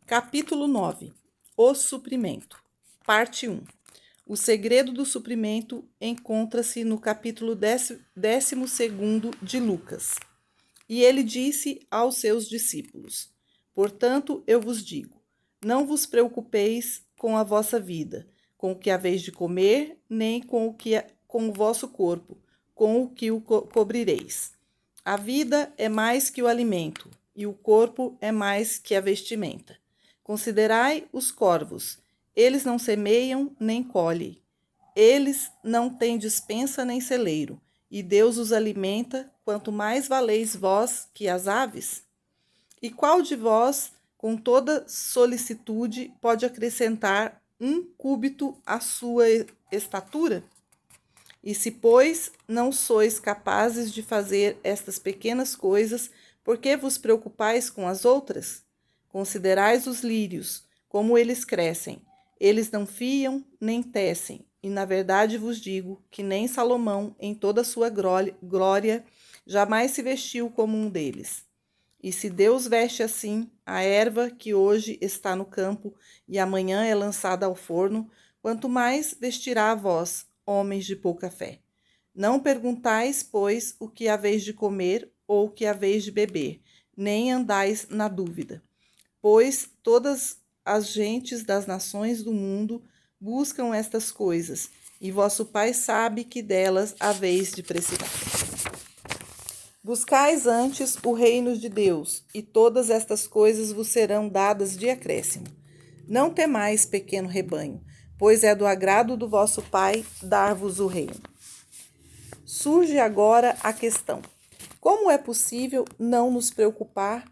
Capítulo 9. O suprimento. Parte 1. O segredo do suprimento encontra-se no capítulo 12 de Lucas. E ele disse aos seus discípulos: Portanto, eu vos digo, não vos preocupeis com a vossa vida, com o que haveis de comer, nem com o vosso corpo, com o que o cobrireis. A vida é mais que o alimento, e o corpo é mais que a vestimenta. Considerai os corvos, eles não semeiam nem colhem, eles não têm despensa nem celeiro, e Deus os alimenta, quanto mais valeis vós que as aves? E qual de vós, com toda solicitude, pode acrescentar 1 cúbito à sua estatura? E se, pois, não sois capazes de fazer estas pequenas coisas, por que vos preocupais com as outras? Considerais os lírios, como eles crescem. Eles não fiam nem tecem. E na verdade vos digo que nem Salomão, em toda a sua glória, jamais se vestiu como um deles. E se Deus veste assim a erva que hoje está no campo e amanhã é lançada ao forno, quanto mais vestirá a vós, homens de pouca fé. Não perguntais, pois, o que haveis de comer ou o que haveis de beber, nem andais na dúvida. Pois todas as gentes das nações do mundo buscam estas coisas, e vosso Pai sabe que delas haveis de precisar. Buscais antes o reino de Deus, e todas estas coisas vos serão dadas de acréscimo. Não temais, pequeno rebanho, pois é do agrado do vosso Pai dar-vos o reino. Surge agora a questão: como é possível não nos preocupar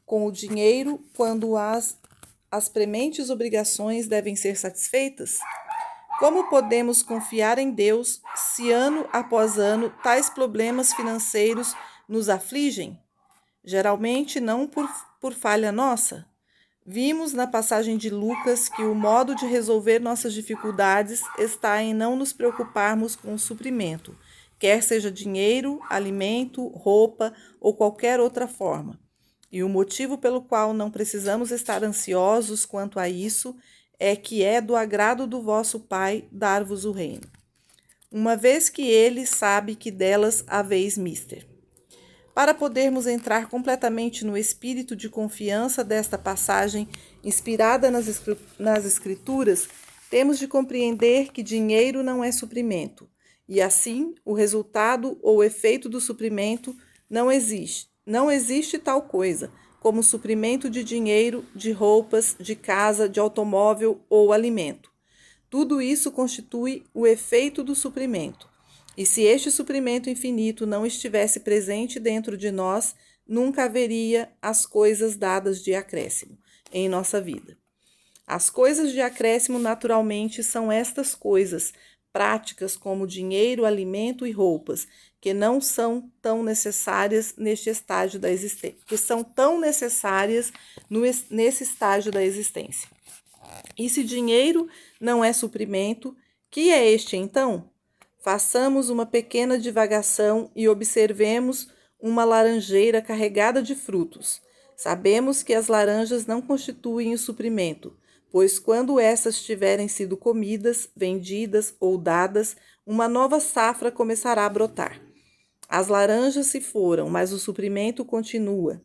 com o dinheiro quando as prementes obrigações devem ser satisfeitas? Como podemos confiar em Deus se ano após ano tais problemas financeiros nos afligem? Geralmente não por falha nossa. Vimos na passagem de Lucas que o modo de resolver nossas dificuldades está em não nos preocuparmos com o suprimento, quer seja dinheiro, alimento, roupa ou qualquer outra forma. E o motivo pelo qual não precisamos estar ansiosos quanto a isso é que é do agrado do vosso Pai dar-vos o reino, uma vez que ele sabe que delas haveis mister. Para podermos entrar completamente no espírito de confiança desta passagem inspirada nas Escrituras, temos de compreender que dinheiro não é suprimento, e assim o resultado ou efeito do suprimento não existe. Não existe tal coisa como suprimento de dinheiro, de roupas, de casa, de automóvel ou alimento. Tudo isso constitui o efeito do suprimento. E se este suprimento infinito não estivesse presente dentro de nós, nunca haveria as coisas dadas de acréscimo em nossa vida. As coisas de acréscimo, naturalmente, são estas coisas práticas como dinheiro, alimento e roupas, que não são tão necessárias neste estágio da existência, que são tão necessárias nesse estágio da existência. E se dinheiro não é suprimento, que é este então? Façamos uma pequena divagação e observemos uma laranjeira carregada de frutos. Sabemos que as laranjas não constituem o suprimento, pois quando essas tiverem sido comidas, vendidas ou dadas, uma nova safra começará a brotar. As laranjas se foram, mas o suprimento continua,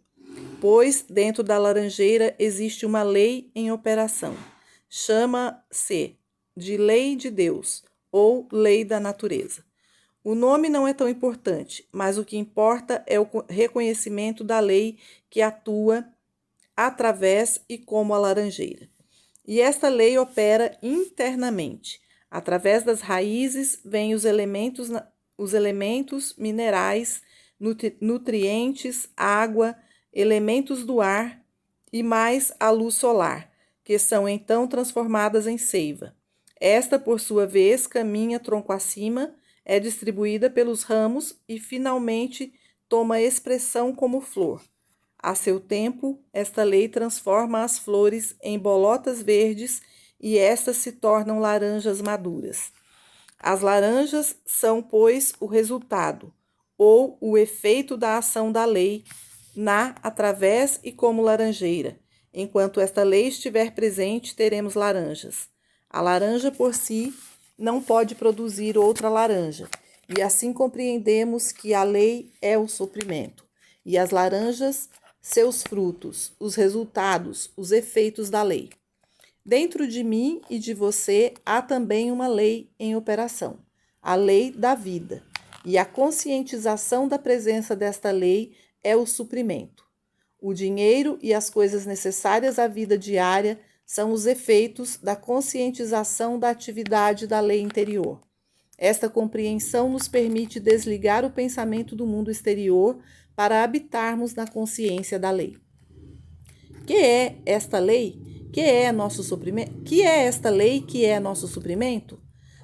pois dentro da laranjeira existe uma lei em operação. Chama-se de lei de Deus ou lei da natureza. O nome não é tão importante, mas o que importa é o reconhecimento da lei que atua através e como a laranjeira. E esta lei opera internamente. Através das raízes vêm os elementos minerais, nutrientes, água, elementos do ar e mais a luz solar, que são então transformadas em seiva. Esta, por sua vez, caminha tronco acima, é distribuída pelos ramos e, finalmente, toma expressão como flor. A seu tempo, esta lei transforma as flores em bolotas verdes e estas se tornam laranjas maduras. As laranjas são, pois, o resultado, ou o efeito da ação da lei, através e como laranjeira, Enquanto esta lei estiver presente, teremos laranjas. A laranja por si não pode produzir outra laranja, e assim compreendemos que a lei é o suprimento, e as laranjas, seus frutos, os resultados, os efeitos da lei. Dentro de mim e de você há também uma lei em operação, a lei da vida, e a conscientização da presença desta lei é o suprimento. O dinheiro e as coisas necessárias à vida diária são os efeitos da conscientização da atividade da lei interior. Esta compreensão nos permite desligar o pensamento do mundo exterior para habitarmos na consciência da lei. Que é esta lei? Que é nosso suprimento? Que é esta lei que é nosso suprimento?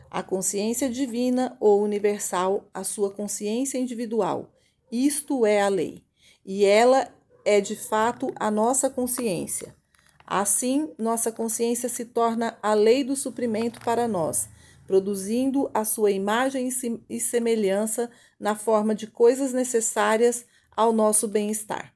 A consciência divina ou universal, a sua consciência individual. Isto é a lei. E ela é de fato a nossa consciência. Assim, nossa consciência se torna a lei do suprimento para nós, produzindo a sua imagem e semelhança na forma de coisas necessárias ao nosso bem-estar.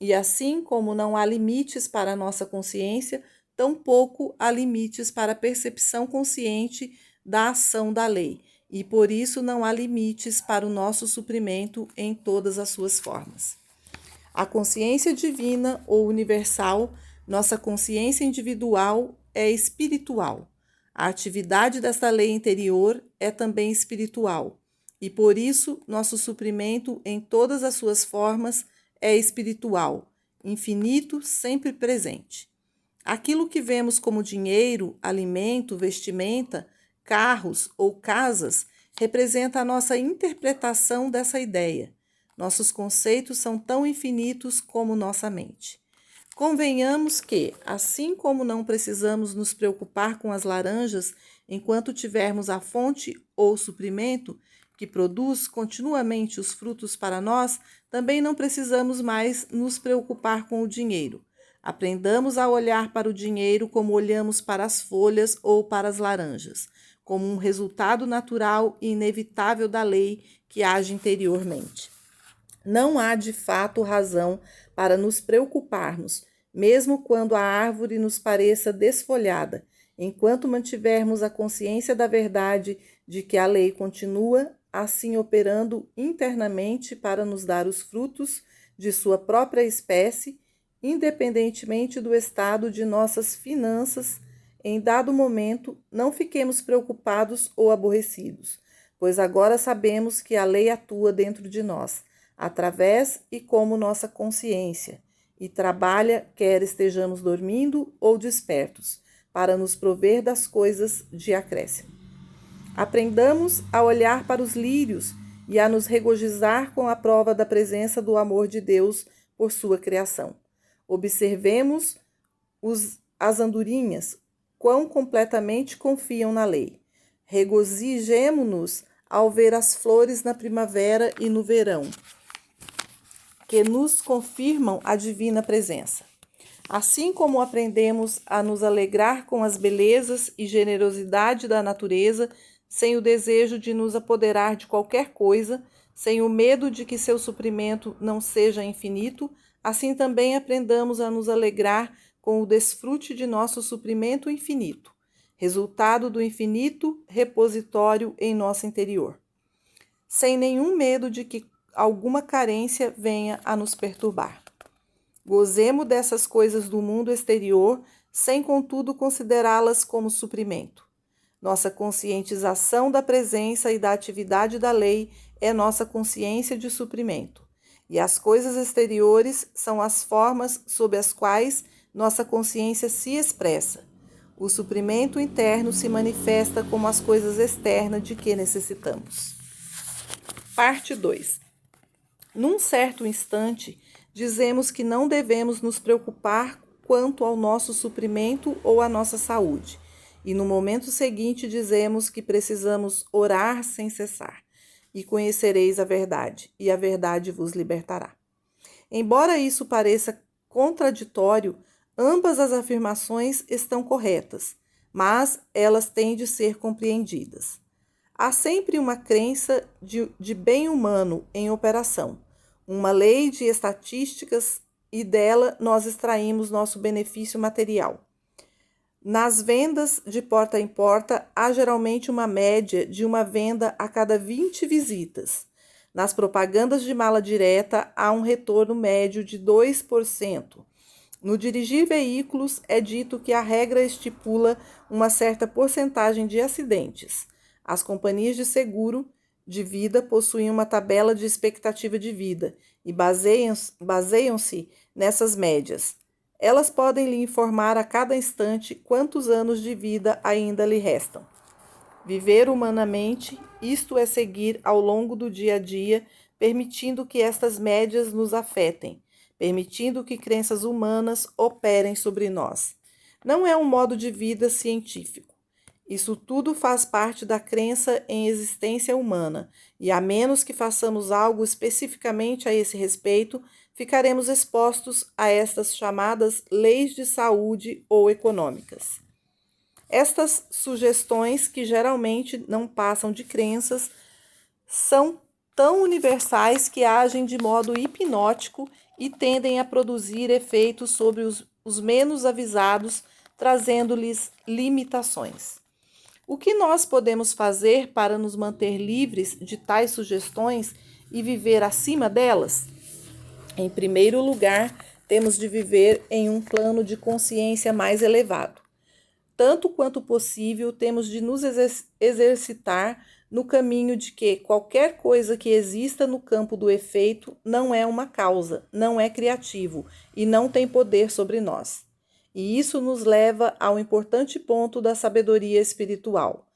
E assim como não há limites para a nossa consciência, tampouco há limites para a percepção consciente da ação da lei, e por isso não há limites para o nosso suprimento em todas as suas formas. A consciência divina ou universal, nossa consciência individual, é espiritual. A atividade desta lei interior é também espiritual, e por isso nosso suprimento em todas as suas formas é espiritual, infinito, sempre presente. Aquilo que vemos como dinheiro, alimento, vestimenta, carros ou casas representa a nossa interpretação dessa ideia. Nossos conceitos são tão infinitos como nossa mente. Convenhamos que, assim como não precisamos nos preocupar com as laranjas enquanto tivermos a fonte ou suprimento que produz continuamente os frutos para nós, também não precisamos mais nos preocupar com o dinheiro. Aprendamos a olhar para o dinheiro como olhamos para as folhas ou para as laranjas, como um resultado natural e inevitável da lei que age interiormente. Não há de fato razão para nos preocuparmos, mesmo quando a árvore nos pareça desfolhada, enquanto mantivermos a consciência da verdade de que a lei continua assim operando internamente para nos dar os frutos de sua própria espécie, independentemente do estado de nossas finanças. Em dado momento, não fiquemos preocupados ou aborrecidos, pois agora sabemos que a lei atua dentro de nós, através e como nossa consciência, e trabalha, quer estejamos dormindo ou despertos, para nos prover das coisas de acréscimo. Aprendamos a olhar para os lírios e a nos regozijar com a prova da presença do amor de Deus por sua criação. Observemos as andorinhas, quão completamente confiam na lei. Regozijemo-nos ao ver as flores na primavera e no verão, que nos confirmam a divina presença. Assim como aprendemos a nos alegrar com as belezas e generosidade da natureza, sem o desejo de nos apoderar de qualquer coisa, sem o medo de que seu suprimento não seja infinito, assim também aprendamos a nos alegrar com o desfrute de nosso suprimento infinito, resultado do infinito repositório em nosso interior, sem nenhum medo de que alguma carência venha a nos perturbar. Gozemos dessas coisas do mundo exterior, sem contudo considerá-las como suprimento. Nossa conscientização da presença e da atividade da lei é nossa consciência de suprimento, e as coisas exteriores são as formas sob as quais nossa consciência se expressa. O suprimento interno se manifesta como as coisas externas de que necessitamos. Parte 2. Num certo instante, dizemos que não devemos nos preocupar quanto ao nosso suprimento ou à nossa saúde. E no momento seguinte dizemos que precisamos orar sem cessar. E conhecereis a verdade, e a verdade vos libertará. Embora isso pareça contraditório, ambas as afirmações estão corretas, mas elas têm de ser compreendidas. Há sempre uma crença de bem humano em operação, uma lei de estatísticas e dela nós extraímos nosso benefício material. Nas vendas de porta em porta, há geralmente uma média de uma venda a cada 20 visitas. Nas propagandas de mala direta, há um retorno médio de 2%. No dirigir veículos, é dito que a regra estipula uma certa porcentagem de acidentes. As companhias de seguro de vida possuem uma tabela de expectativa de vida e baseiam-se nessas médias. Elas podem lhe informar a cada instante quantos anos de vida ainda lhe restam. Viver humanamente, isto é seguir ao longo do dia a dia, permitindo que estas médias nos afetem, permitindo que crenças humanas operem sobre nós. Não é um modo de vida científico. Isso tudo faz parte da crença em existência humana, e a menos que façamos algo especificamente a esse respeito, ficaremos expostos a estas chamadas leis de saúde ou econômicas. Estas sugestões, que geralmente não passam de crenças, são tão universais que agem de modo hipnótico e tendem a produzir efeitos sobre os menos avisados, trazendo-lhes limitações. O que nós podemos fazer para nos manter livres de tais sugestões e viver acima delas? Em primeiro lugar, temos de viver em um plano de consciência mais elevado. Tanto quanto possível, temos de nos exercitar no caminho de que qualquer coisa que exista no campo do efeito não é uma causa, não é criativo e não tem poder sobre nós. E isso nos leva ao importante ponto da sabedoria espiritual.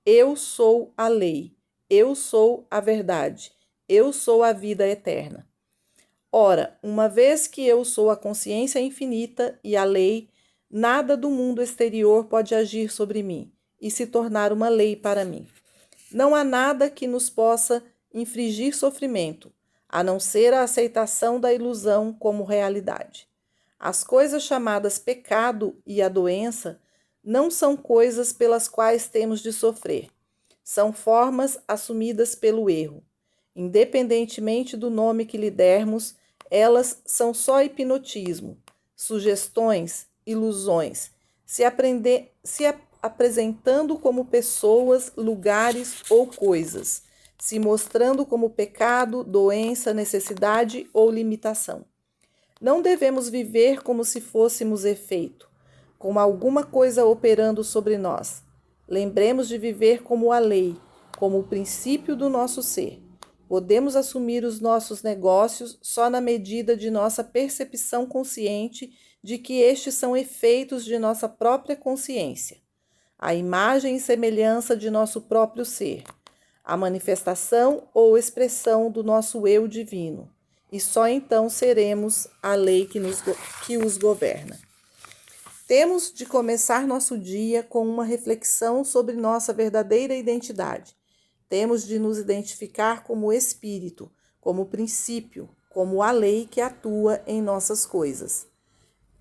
Eu sou a lei, eu sou a verdade, eu sou a vida eterna. Ora, uma vez que eu sou a consciência infinita e a lei, nada do mundo exterior pode agir sobre mim e se tornar uma lei para mim. Não há nada que nos possa infligir sofrimento, a não ser a aceitação da ilusão como realidade. As coisas chamadas pecado e a doença não são coisas pelas quais temos de sofrer. São formas assumidas pelo erro. Independentemente do nome que lhe dermos, elas são só hipnotismo, sugestões, ilusões, se apresentando como pessoas, lugares ou coisas, se mostrando como pecado, doença, necessidade ou limitação. Não devemos viver como se fôssemos efeito, como alguma coisa operando sobre nós. Lembremos de viver como a lei, como o princípio do nosso ser. Podemos assumir os nossos negócios só na medida de nossa percepção consciente de que estes são efeitos de nossa própria consciência, a imagem e semelhança de nosso próprio ser, a manifestação ou expressão do nosso eu divino, e só então seremos a lei que os governa. Temos de começar nosso dia com uma reflexão sobre nossa verdadeira identidade. Temos de nos identificar como espírito, como princípio, como a lei que atua em nossas coisas.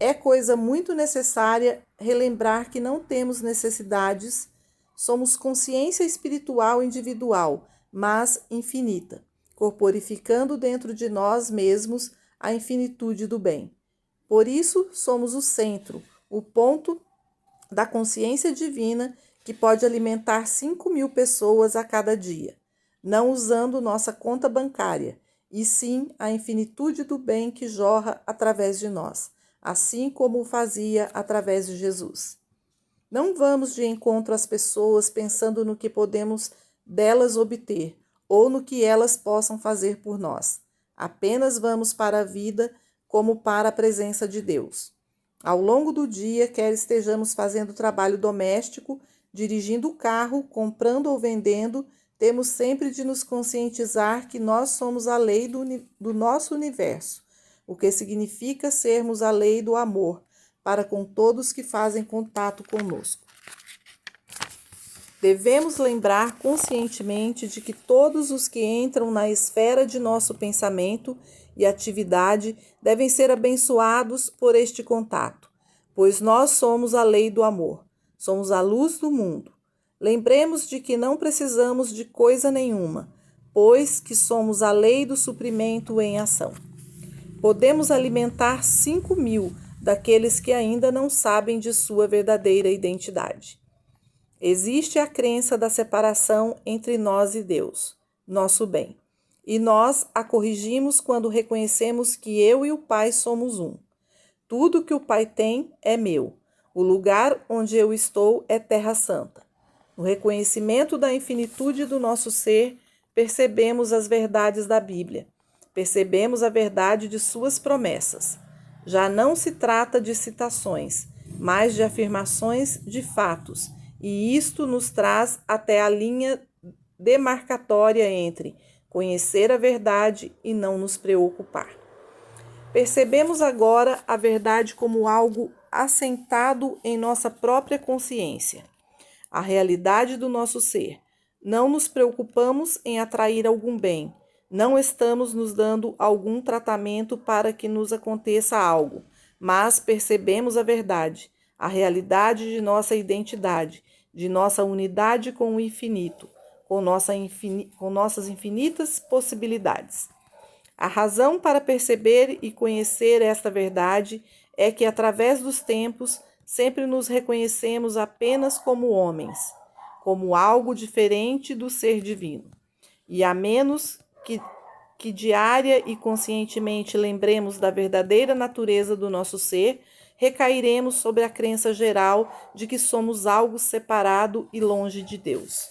É coisa muito necessária relembrar que não temos necessidades, somos consciência espiritual individual, mas infinita, corporificando dentro de nós mesmos a infinitude do bem. Por isso, somos o centro, o ponto da consciência divina que pode alimentar 5.000 pessoas a cada dia, não usando nossa conta bancária, e sim a infinitude do bem que jorra através de nós, assim como o fazia através de Jesus. Não vamos de encontro às pessoas pensando no que podemos delas obter, ou no que elas possam fazer por nós. Apenas vamos para a vida como para a presença de Deus. Ao longo do dia, quer estejamos fazendo trabalho doméstico, dirigindo o carro, comprando ou vendendo, temos sempre de nos conscientizar que nós somos a lei do nosso universo, o que significa sermos a lei do amor para com todos que fazem contato conosco. Devemos lembrar conscientemente de que todos os que entram na esfera de nosso pensamento e atividade devem ser abençoados por este contato, pois nós somos a lei do amor, somos a luz do mundo. Lembremos de que não precisamos de coisa nenhuma, pois que somos a lei do suprimento em ação. Podemos alimentar 5.000 daqueles que ainda não sabem de sua verdadeira identidade. Existe a crença da separação entre nós e Deus, nosso bem, e nós a corrigimos quando reconhecemos que eu e o Pai somos um. Tudo que o Pai tem é meu. O lugar onde eu estou é terra santa. No reconhecimento da infinitude do nosso ser, percebemos as verdades da Bíblia. Percebemos a verdade de suas promessas. Já não se trata de citações, mas de afirmações de fatos, e isto nos traz até a linha demarcatória entre conhecer a verdade e não nos preocupar. Percebemos agora a verdade como algo assentado em nossa própria consciência, a realidade do nosso ser. Não nos preocupamos em atrair algum bem, não estamos nos dando algum tratamento para que nos aconteça algo, mas percebemos a verdade, a realidade de nossa identidade, de nossa unidade com o infinito, com nossas infinitas possibilidades. A razão para perceber e conhecer esta verdade é que, através dos tempos, sempre nos reconhecemos apenas como homens, como algo diferente do ser divino. E a menos que diária e conscientemente lembremos da verdadeira natureza do nosso ser, recairemos sobre a crença geral de que somos algo separado e longe de Deus.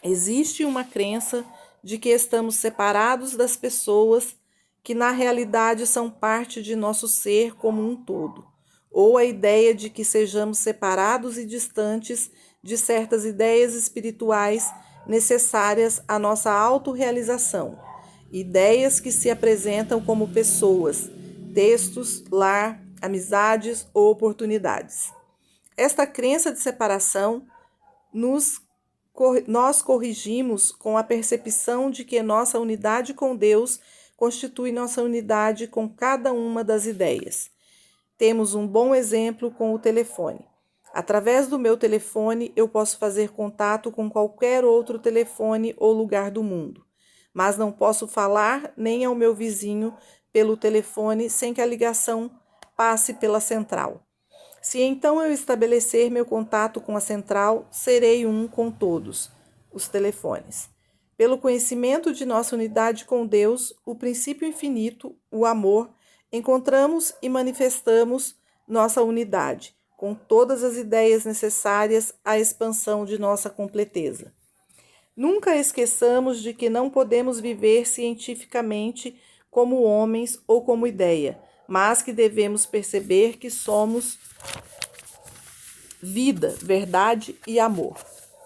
Existe uma crença de que estamos separados das pessoas que na realidade são parte de nosso ser como um todo, ou a ideia de que sejamos separados e distantes de certas ideias espirituais necessárias à nossa autorrealização, ideias que se apresentam como pessoas, textos, lar, amizades ou oportunidades. Esta crença de separação nós corrigimos com a percepção de que nossa unidade com Deus constitui nossa unidade com cada uma das ideias. Temos um bom exemplo com o telefone. Através do meu telefone, eu posso fazer contato com qualquer outro telefone ou lugar do mundo, mas não posso falar nem ao meu vizinho pelo telefone sem que a ligação passe pela central. Se então eu estabelecer meu contato com a central, serei um com todos os telefones. Pelo conhecimento de nossa unidade com Deus, o princípio infinito, o amor, encontramos e manifestamos nossa unidade, com todas as ideias necessárias à expansão de nossa completeza. Nunca esqueçamos de que não podemos viver cientificamente como homens ou como ideia, mas que devemos perceber que somos vida, verdade e amor.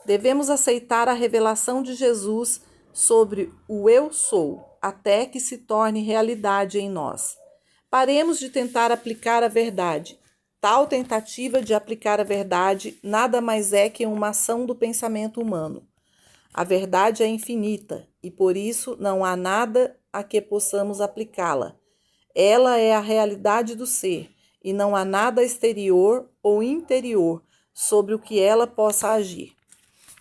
Devemos aceitar a revelação de Jesus sobre o eu sou, até que se torne realidade em nós. Paremos de tentar aplicar a verdade. Tal tentativa de aplicar a verdade nada mais é que uma ação do pensamento humano. A verdade é infinita e por isso não há nada a que possamos aplicá-la. Ela é a realidade do ser e não há nada exterior ou interior sobre o que ela possa agir.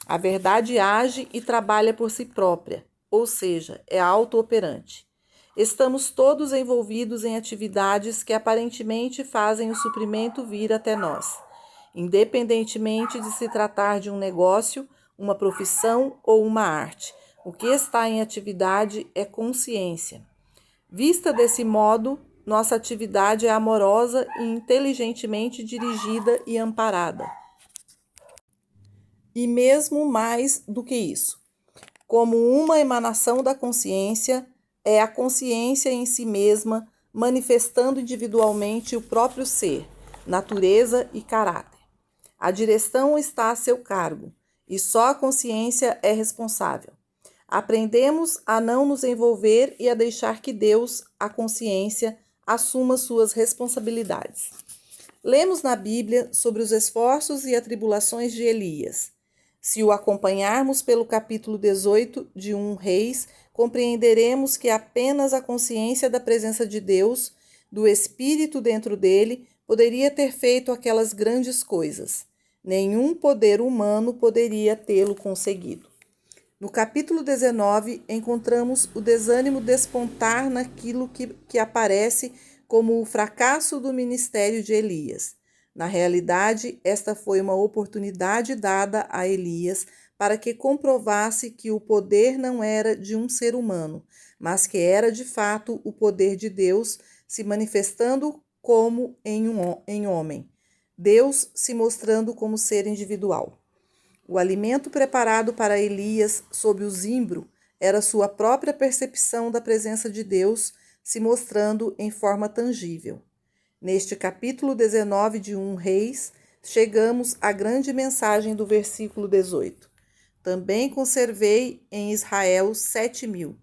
A verdade age e trabalha por si própria, ou seja, é autooperante. Estamos todos envolvidos em atividades que aparentemente fazem o suprimento vir até nós, independentemente de se tratar de um negócio, uma profissão ou uma arte. O que está em atividade é consciência. Vista desse modo, nossa atividade é amorosa e inteligentemente dirigida e amparada. E mesmo mais do que isso, como uma emanação da consciência, é a consciência em si mesma manifestando individualmente o próprio ser, natureza e caráter. A direção está a seu cargo e só a consciência é responsável. Aprendemos a não nos envolver e a deixar que Deus, a consciência, assuma suas responsabilidades. Lemos na Bíblia sobre os esforços e atribulações de Elias. Se o acompanharmos pelo capítulo 18 de 1 Reis, compreenderemos que apenas a consciência da presença de Deus, do Espírito dentro dele, poderia ter feito aquelas grandes coisas. Nenhum poder humano poderia tê-lo conseguido. No capítulo 19, encontramos o desânimo despontar naquilo que aparece como o fracasso do ministério de Elias. Na realidade, esta foi uma oportunidade dada a Elias para que comprovasse que o poder não era de um ser humano, mas que era de fato o poder de Deus se manifestando como em homem. Deus se mostrando como ser individual. O alimento preparado para Elias sob o zimbro era sua própria percepção da presença de Deus se mostrando em forma tangível. Neste capítulo 19 de 1 Reis, chegamos à grande mensagem do versículo 18. Também conservei em Israel 7.000,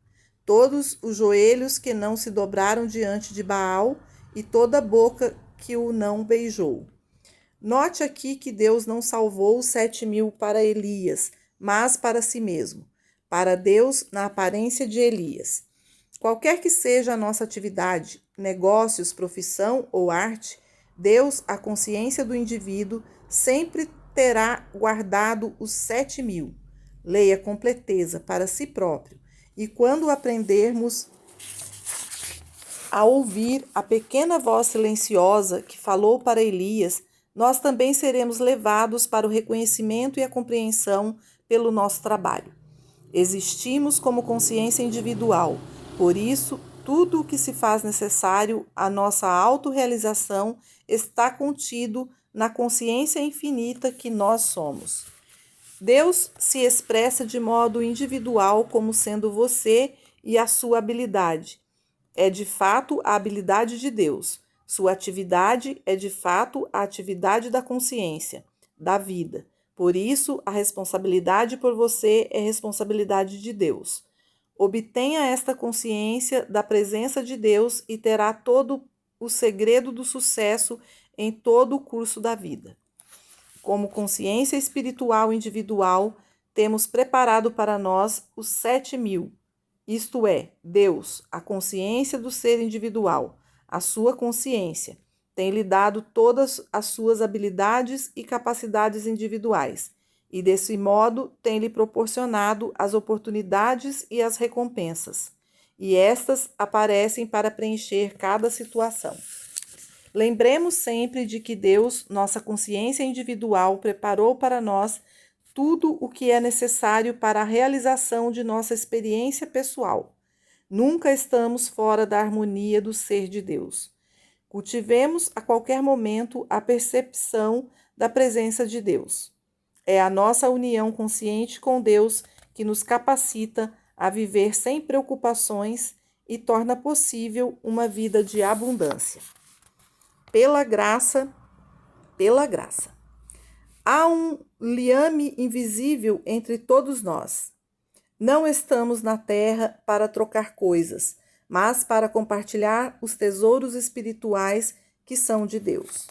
todos os joelhos que não se dobraram diante de Baal e toda a boca que o não beijou. Note aqui que Deus não salvou os 7.000 para Elias, mas para si mesmo, para Deus na aparência de Elias. Qualquer que seja a nossa atividade, negócios, profissão ou arte, Deus, a consciência do indivíduo, sempre terá guardado os 7.000. Leia completeza para si próprio. E quando aprendermos a ouvir a pequena voz silenciosa que falou para Elias, nós também seremos levados para o reconhecimento e a compreensão pelo nosso trabalho. Existimos como consciência individual, por isso, tudo o que se faz necessário à nossa autorrealização está contido na consciência infinita que nós somos. Deus se expressa de modo individual como sendo você e a sua habilidade. É de fato a habilidade de Deus. Sua atividade é de fato a atividade da consciência, da vida. Por isso, a responsabilidade por você é responsabilidade de Deus. Obtenha esta consciência da presença de Deus e terá todo o segredo do sucesso em todo o curso da vida. Como consciência espiritual individual, temos preparado para nós os 7.000, isto é, Deus, a consciência do ser individual, a sua consciência, tem lhe dado todas as suas habilidades e capacidades individuais, e desse modo tem lhe proporcionado as oportunidades e as recompensas, e estas aparecem para preencher cada situação. Lembremos sempre de que Deus, nossa consciência individual, preparou para nós tudo o que é necessário para a realização de nossa experiência pessoal. Nunca estamos fora da harmonia do ser de Deus. Cultivemos a qualquer momento a percepção da presença de Deus. É a nossa união consciente com Deus que nos capacita a viver sem preocupações e torna possível uma vida de abundância. Pela graça. Há um liame invisível entre todos nós. Não estamos na terra para trocar coisas, mas para compartilhar os tesouros espirituais que são de Deus.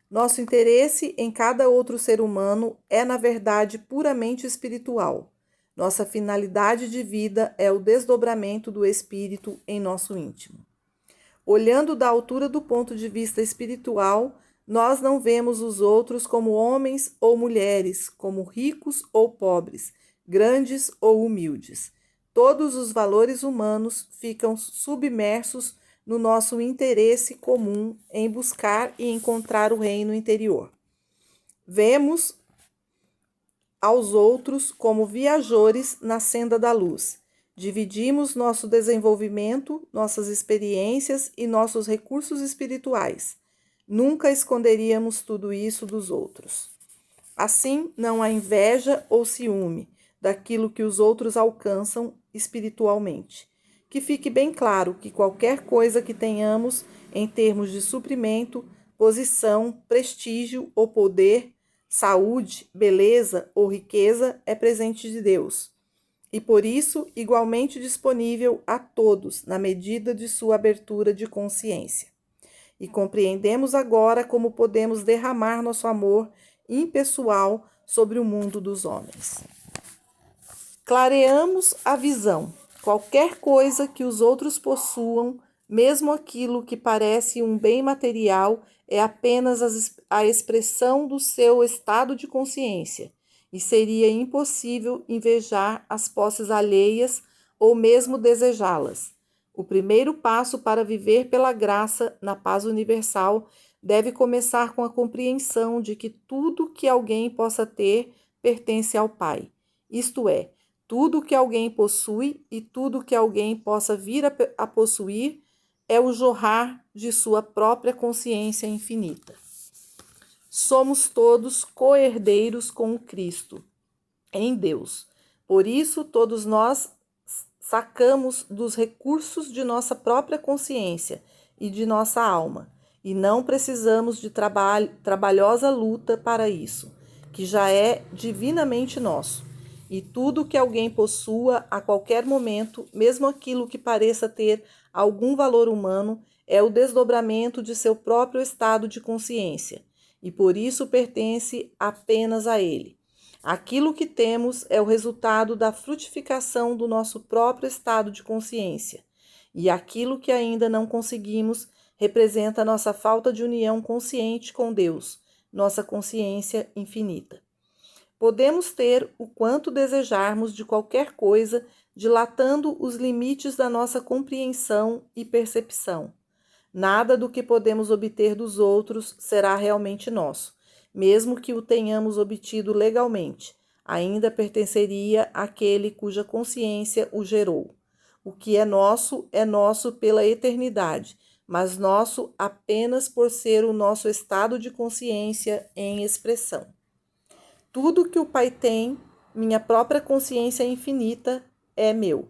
Nosso interesse em cada outro ser humano é, na verdade, puramente espiritual. Nossa finalidade de vida é o desdobramento do espírito em nosso íntimo. Olhando da altura do ponto de vista espiritual, nós não vemos os outros como homens ou mulheres, como ricos ou pobres, grandes ou humildes. Todos os valores humanos ficam submersos no nosso interesse comum em buscar e encontrar o reino interior. Vemos aos outros como viajores na senda da luz. Dividimos nosso desenvolvimento, nossas experiências e nossos recursos espirituais. Nunca esconderíamos tudo isso dos outros. Assim, não há inveja ou ciúme daquilo que os outros alcançam espiritualmente. Que fique bem claro que qualquer coisa que tenhamos em termos de suprimento, posição, prestígio ou poder, saúde, beleza ou riqueza é presente de Deus. E por isso, igualmente disponível a todos, na medida de sua abertura de consciência. E compreendemos agora como podemos derramar nosso amor impessoal sobre o mundo dos homens. Clareamos a visão. Qualquer coisa que os outros possuam, mesmo aquilo que parece um bem material, é apenas a expressão do seu estado de consciência. e seria impossível invejar as posses alheias ou mesmo desejá-las. O primeiro passo para viver pela graça na paz universal deve começar com a compreensão de que tudo que alguém possa ter pertence ao Pai. Isto é, tudo que alguém possui e tudo que alguém possa vir a possuir é o jorrar de sua própria consciência infinita. Somos todos co-herdeiros com o Cristo, em Deus. Por isso, todos nós sacamos dos recursos de nossa própria consciência e de nossa alma, e não precisamos de trabalhosa luta para isso, que já é divinamente nosso. E tudo que alguém possua a qualquer momento, mesmo aquilo que pareça ter algum valor humano, é o desdobramento de seu próprio estado de consciência, e por isso pertence apenas a ele. Aquilo que temos é o resultado da frutificação do nosso próprio estado de consciência, e aquilo que ainda não conseguimos representa nossa falta de união consciente com Deus, nossa consciência infinita. Podemos ter o quanto desejarmos de qualquer coisa, dilatando os limites da nossa compreensão e percepção. Nada do que podemos obter dos outros será realmente nosso, mesmo que o tenhamos obtido legalmente. Ainda pertenceria àquele cuja consciência o gerou. O que é nosso pela eternidade, mas nosso apenas por ser o nosso estado de consciência em expressão. Tudo que o Pai tem, minha própria consciência infinita, é meu.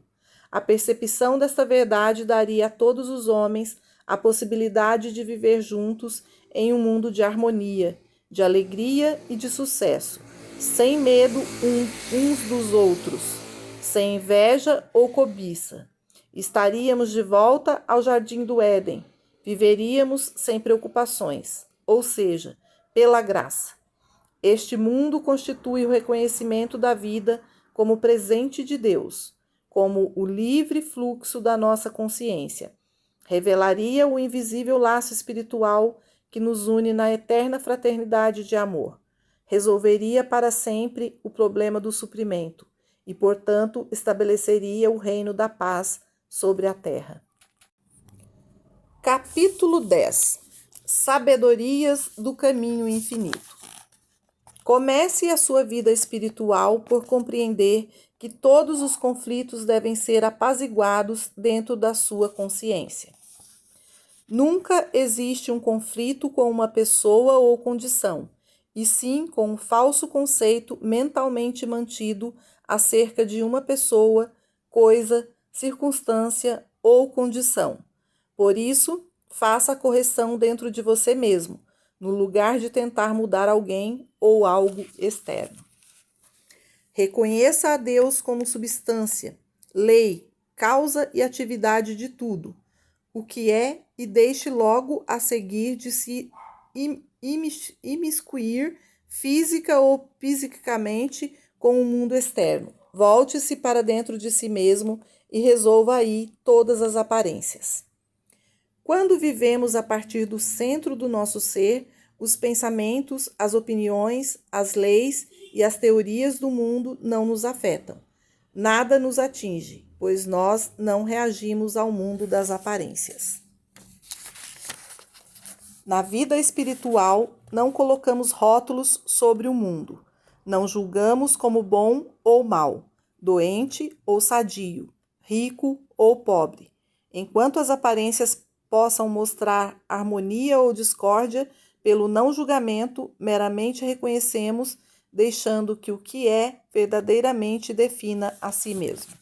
A percepção desta verdade daria a todos os homens a possibilidade de viver juntos em um mundo de harmonia, de alegria e de sucesso, sem medo uns dos outros, sem inveja ou cobiça. Estaríamos de volta ao jardim do Éden, viveríamos sem preocupações, ou seja, pela graça. Este mundo constitui o reconhecimento da vida como presente de Deus, como o livre fluxo da nossa consciência. Revelaria o invisível laço espiritual que nos une na eterna fraternidade de amor. Resolveria para sempre o problema do suprimento e, portanto, estabeleceria o reino da paz sobre a terra. Capítulo 10. Sabedorias do caminho infinito. Comece a sua vida espiritual por compreender que todos os conflitos devem ser apaziguados dentro da sua consciência. Nunca existe um conflito com uma pessoa ou condição, e sim com um falso conceito mentalmente mantido acerca de uma pessoa, coisa, circunstância ou condição. Por isso, faça a correção dentro de você mesmo, no lugar de tentar mudar alguém ou algo externo. Reconheça a Deus como substância, lei, causa e atividade de tudo, o que é, e deixe logo a seguir de se imiscuir física ou psiquicamente com o mundo externo. Volte-se para dentro de si mesmo e resolva aí todas as aparências. Quando vivemos a partir do centro do nosso ser, os pensamentos, as opiniões, as leis e as teorias do mundo não nos afetam. Nada nos atinge, pois nós não reagimos ao mundo das aparências. Na vida espiritual, não colocamos rótulos sobre o mundo. Não julgamos como bom ou mal, doente ou sadio, rico ou pobre. Enquanto as aparências possam mostrar harmonia ou discórdia, pelo não julgamento, meramente reconhecemos, deixando que o que é verdadeiramente defina a si mesmo.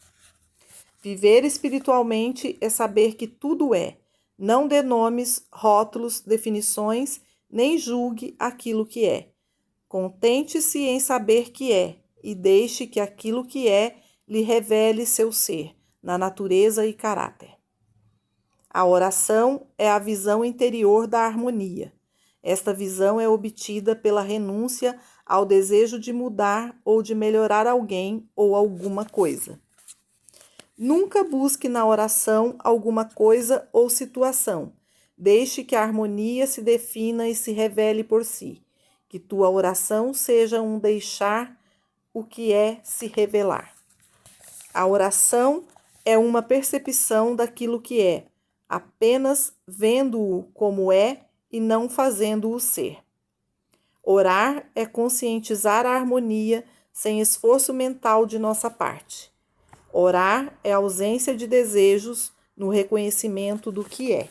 Viver espiritualmente é saber que tudo é. Não dê nomes, rótulos, definições, nem julgue aquilo que é. Contente-se em saber que é, e deixe que aquilo que é lhe revele seu ser, na natureza e caráter. A oração é a visão interior da harmonia. Esta visão é obtida pela renúncia ao desejo de mudar ou de melhorar alguém ou alguma coisa. Nunca busque na oração alguma coisa ou situação. Deixe que a harmonia se defina e se revele por si. Que tua oração seja um deixar o que é se revelar. A oração é uma percepção daquilo que é, apenas vendo-o como é e não fazendo-o ser. Orar é conscientizar a harmonia sem esforço mental de nossa parte. Orar é ausência de desejos no reconhecimento do que é.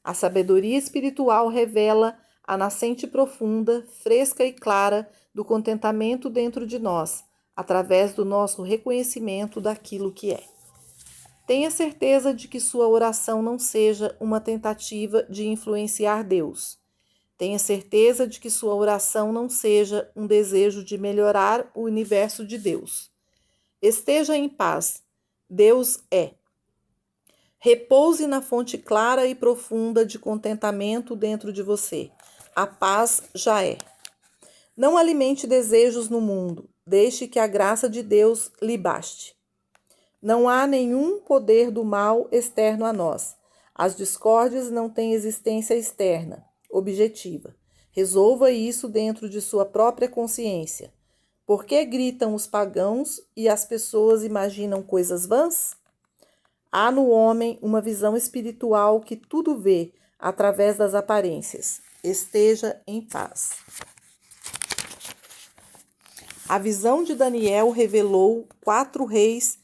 A sabedoria espiritual revela a nascente profunda, fresca e clara do contentamento dentro de nós, através do nosso reconhecimento daquilo que é. Tenha certeza de que sua oração não seja uma tentativa de influenciar Deus. Tenha certeza de que sua oração não seja um desejo de melhorar o universo de Deus. Esteja em paz. Deus é. Repouse na fonte clara e profunda de contentamento dentro de você. A paz já é. Não alimente desejos no mundo. Deixe que a graça de Deus lhe baste. Não há nenhum poder do mal externo a nós. As discórdias não têm existência externa, objetiva. Resolva isso dentro de sua própria consciência. Por que gritam os pagãos e as pessoas imaginam coisas vãs? Há no homem uma visão espiritual que tudo vê através das aparências. Esteja em paz. A visão de Daniel revelou 4 reis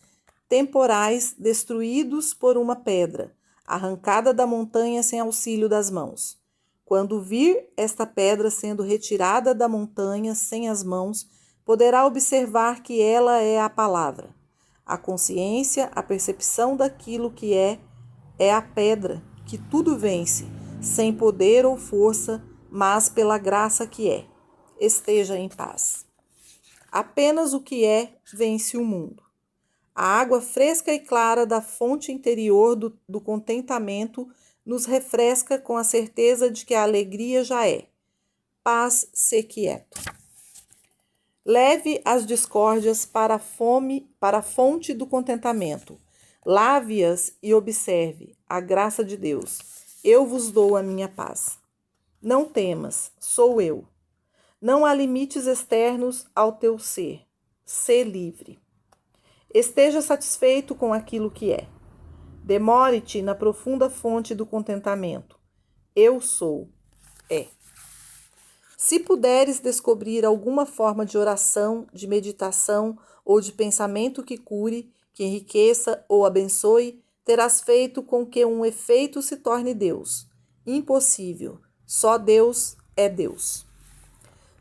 temporais destruídos por uma pedra, arrancada da montanha sem auxílio das mãos. Quando vir esta pedra sendo retirada da montanha sem as mãos, poderá observar que ela é a palavra. A consciência, a percepção daquilo que é a pedra que tudo vence, sem poder ou força, mas pela graça que é. Esteja em paz. Apenas o que é vence o mundo. A água fresca e clara da fonte interior do contentamento nos refresca com a certeza de que a alegria já é. Paz, se quieto. Leve as discórdias para a fonte do contentamento. Lave-as e observe a graça de Deus. Eu vos dou a minha paz. Não temas, sou eu. Não há limites externos ao teu ser. Sê livre. Esteja satisfeito com aquilo que é. Demore-te na profunda fonte do contentamento. Eu sou. É. Se puderes descobrir alguma forma de oração, de meditação ou de pensamento que cure, que enriqueça ou abençoe, terás feito com que um efeito se torne Deus. Impossível. Só Deus é Deus.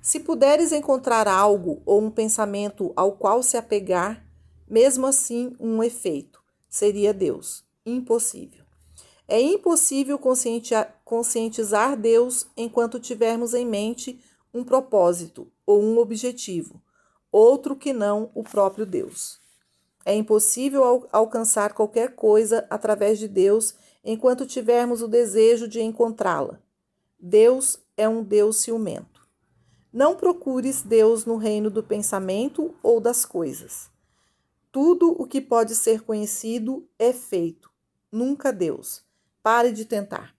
Se puderes encontrar algo ou um pensamento ao qual se apegar, mesmo assim um efeito, seria Deus. Impossível. É impossível conscientizar Deus enquanto tivermos em mente um propósito ou um objetivo, outro que não o próprio Deus. É impossível alcançar qualquer coisa através de Deus enquanto tivermos o desejo de encontrá-la. Deus é um Deus ciumento. Não procures Deus no reino do pensamento ou das coisas. Tudo o que pode ser conhecido é feito, nunca Deus. Pare de tentar.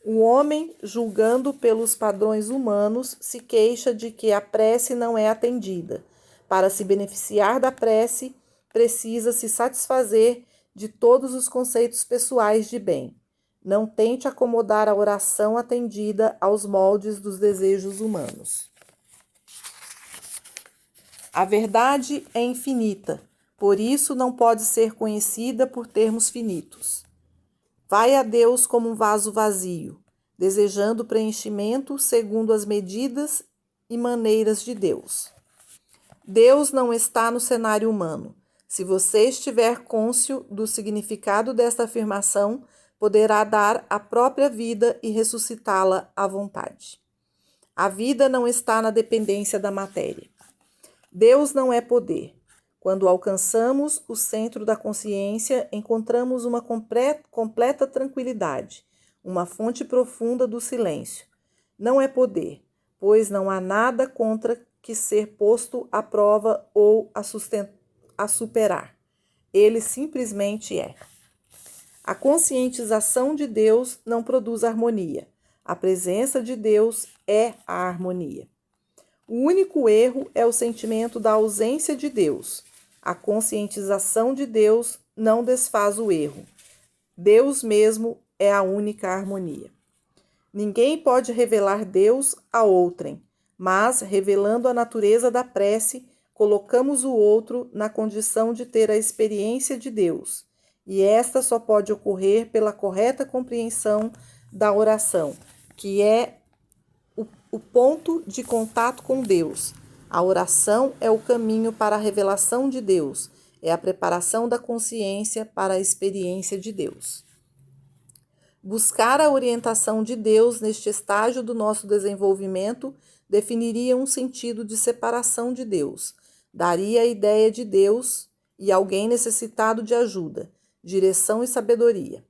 O homem, julgando pelos padrões humanos, se queixa de que a prece não é atendida. Para se beneficiar da prece, precisa se satisfazer de todos os conceitos pessoais de bem. Não tente acomodar a oração atendida aos moldes dos desejos humanos. A verdade é infinita, por isso não pode ser conhecida por termos finitos. Vai a Deus como um vaso vazio, desejando preenchimento segundo as medidas e maneiras de Deus. Deus não está no cenário humano. Se você estiver cônscio do significado desta afirmação, poderá dar a própria vida e ressuscitá-la à vontade. A vida não está na dependência da matéria. Deus não é poder. Quando alcançamos o centro da consciência, encontramos uma completa tranquilidade, uma fonte profunda do silêncio. Não é poder, pois não há nada contra que ser posto à prova ou a superar. Ele simplesmente é. A conscientização de Deus não produz harmonia. A presença de Deus é a harmonia. O único erro é o sentimento da ausência de Deus. A conscientização de Deus não desfaz o erro. Deus mesmo é a única harmonia. Ninguém pode revelar Deus a outrem, mas, revelando a natureza da prece, colocamos o outro na condição de ter a experiência de Deus, e esta só pode ocorrer pela correta compreensão da oração, que é o ponto de contato com Deus. A oração é o caminho para a revelação de Deus, é a preparação da consciência para a experiência de Deus. Buscar a orientação de Deus neste estágio do nosso desenvolvimento definiria um sentido de separação de Deus, daria a ideia de Deus e alguém necessitado de ajuda, direção e sabedoria.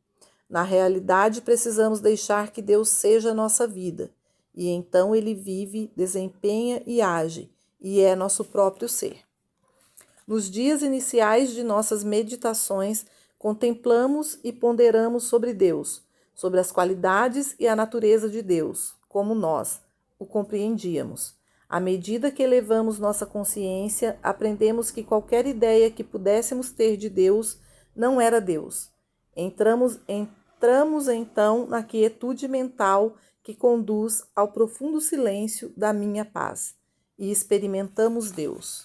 Na realidade, precisamos deixar que Deus seja a nossa vida, e então Ele vive, desempenha e age, e é nosso próprio ser. Nos dias iniciais de nossas meditações, contemplamos e ponderamos sobre Deus, sobre as qualidades e a natureza de Deus, como nós o compreendíamos. À medida que elevamos nossa consciência, aprendemos que qualquer ideia que pudéssemos ter de Deus não era Deus. Entramos então na quietude mental que conduz ao profundo silêncio da minha paz e experimentamos Deus.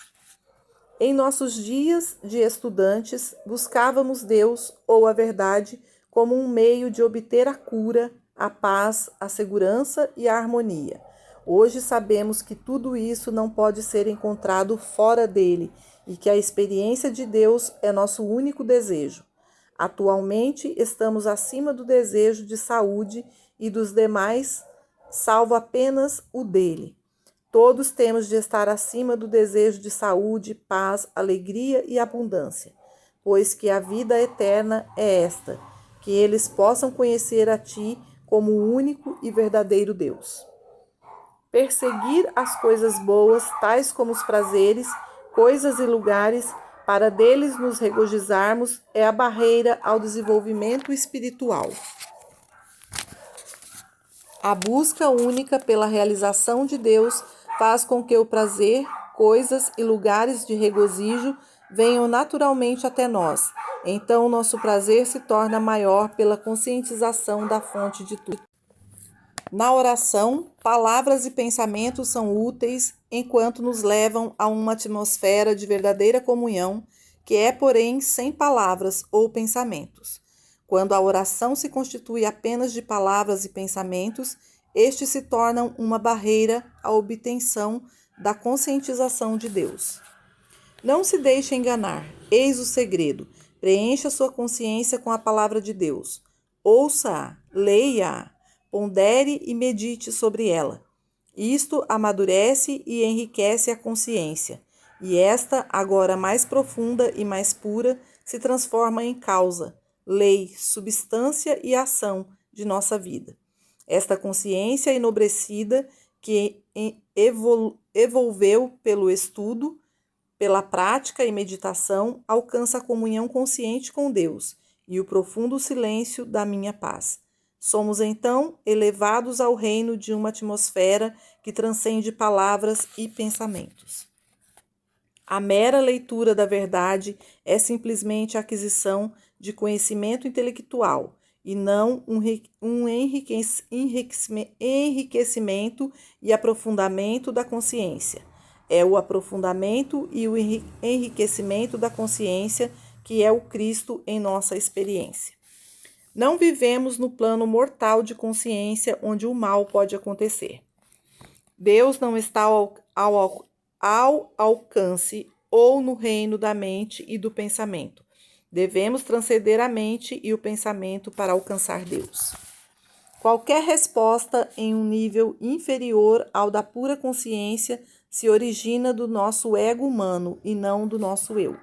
Em nossos dias de estudantes, buscávamos Deus ou a verdade como um meio de obter a cura, a paz, a segurança e a harmonia. Hoje sabemos que tudo isso não pode ser encontrado fora dele e que a experiência de Deus é nosso único desejo. Atualmente estamos acima do desejo de saúde e dos demais, salvo apenas o dele. Todos temos de estar acima do desejo de saúde, paz, alegria e abundância, pois que a vida eterna é esta, que eles possam conhecer a Ti como o único e verdadeiro Deus. Perseguir as coisas boas, tais como os prazeres, coisas e lugares, para deles nos regozijarmos, é a barreira ao desenvolvimento espiritual. A busca única pela realização de Deus faz com que o prazer, coisas e lugares de regozijo venham naturalmente até nós. Então, nosso prazer se torna maior pela conscientização da fonte de tudo. Na oração, palavras e pensamentos são úteis enquanto nos levam a uma atmosfera de verdadeira comunhão, que é, porém, sem palavras ou pensamentos. Quando a oração se constitui apenas de palavras e pensamentos, estes se tornam uma barreira à obtenção da conscientização de Deus. Não se deixe enganar, eis o segredo. Preencha sua consciência com a palavra de Deus. Ouça-a, leia-a, pondere e medite sobre ela. Isto amadurece e enriquece a consciência, e esta, agora mais profunda e mais pura, se transforma em causa, lei, substância e ação de nossa vida. Esta consciência enobrecida que evolveu pelo estudo, pela prática e meditação, alcança a comunhão consciente com Deus e o profundo silêncio da minha paz. Somos então elevados ao reino de uma atmosfera que transcende palavras e pensamentos. A mera leitura da verdade é simplesmente a aquisição de conhecimento intelectual e não um enriquecimento e aprofundamento da consciência. É o aprofundamento e o enriquecimento da consciência que é o Cristo em nossa experiência. Não vivemos no plano mortal de consciência onde o mal pode acontecer. Deus não está ao alcance ou no reino da mente e do pensamento. Devemos transcender a mente e o pensamento para alcançar Deus. Qualquer resposta em um nível inferior ao da pura consciência se origina do nosso ego humano e não do nosso eu.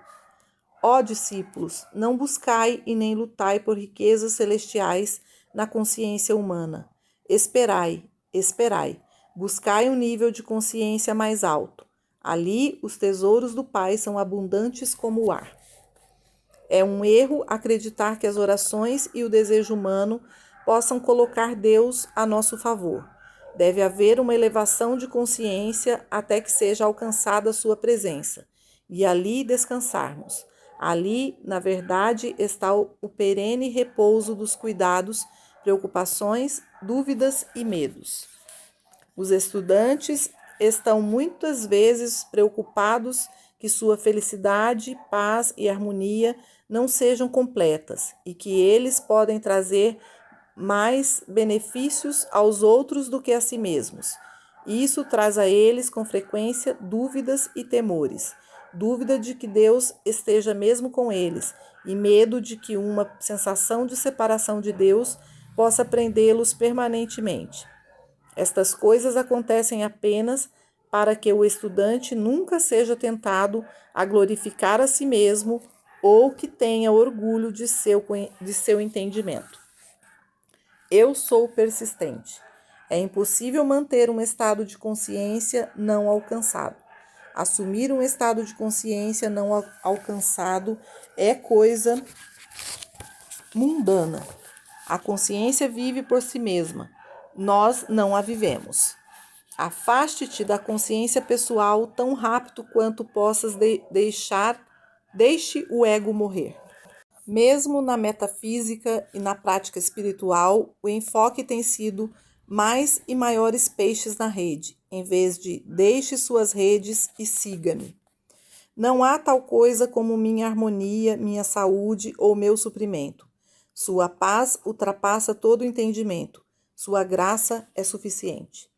Ó discípulos, não buscai e nem lutai por riquezas celestiais na consciência humana. Esperai, esperai. Buscai um nível de consciência mais alto. Ali, os tesouros do Pai são abundantes como o ar. É um erro acreditar que as orações e o desejo humano possam colocar Deus a nosso favor. Deve haver uma elevação de consciência até que seja alcançada a sua presença, e ali descansarmos. Ali, na verdade, está o perene repouso dos cuidados, preocupações, dúvidas e medos. Os estudantes estão muitas vezes preocupados que sua felicidade, paz e harmonia não sejam completas e que eles podem trazer mais benefícios aos outros do que a si mesmos. Isso traz a eles com frequência dúvidas e temores. Dúvida de que Deus esteja mesmo com eles e medo de que uma sensação de separação de Deus possa prendê-los permanentemente. Estas coisas acontecem apenas para que o estudante nunca seja tentado a glorificar a si mesmo ou que tenha orgulho de seu entendimento. Eu sou persistente. É impossível manter um estado de consciência não alcançado. Assumir um estado de consciência não alcançado é coisa mundana. A consciência vive por si mesma. Nós não a vivemos. Afaste-te da consciência pessoal tão rápido quanto possas deixe o ego morrer. Mesmo na metafísica e na prática espiritual, o enfoque tem sido mais e maiores peixes na rede, em vez de deixe suas redes e siga-me. Não há tal coisa como minha harmonia, minha saúde ou meu suprimento. Sua paz ultrapassa todo entendimento. Sua graça é suficiente.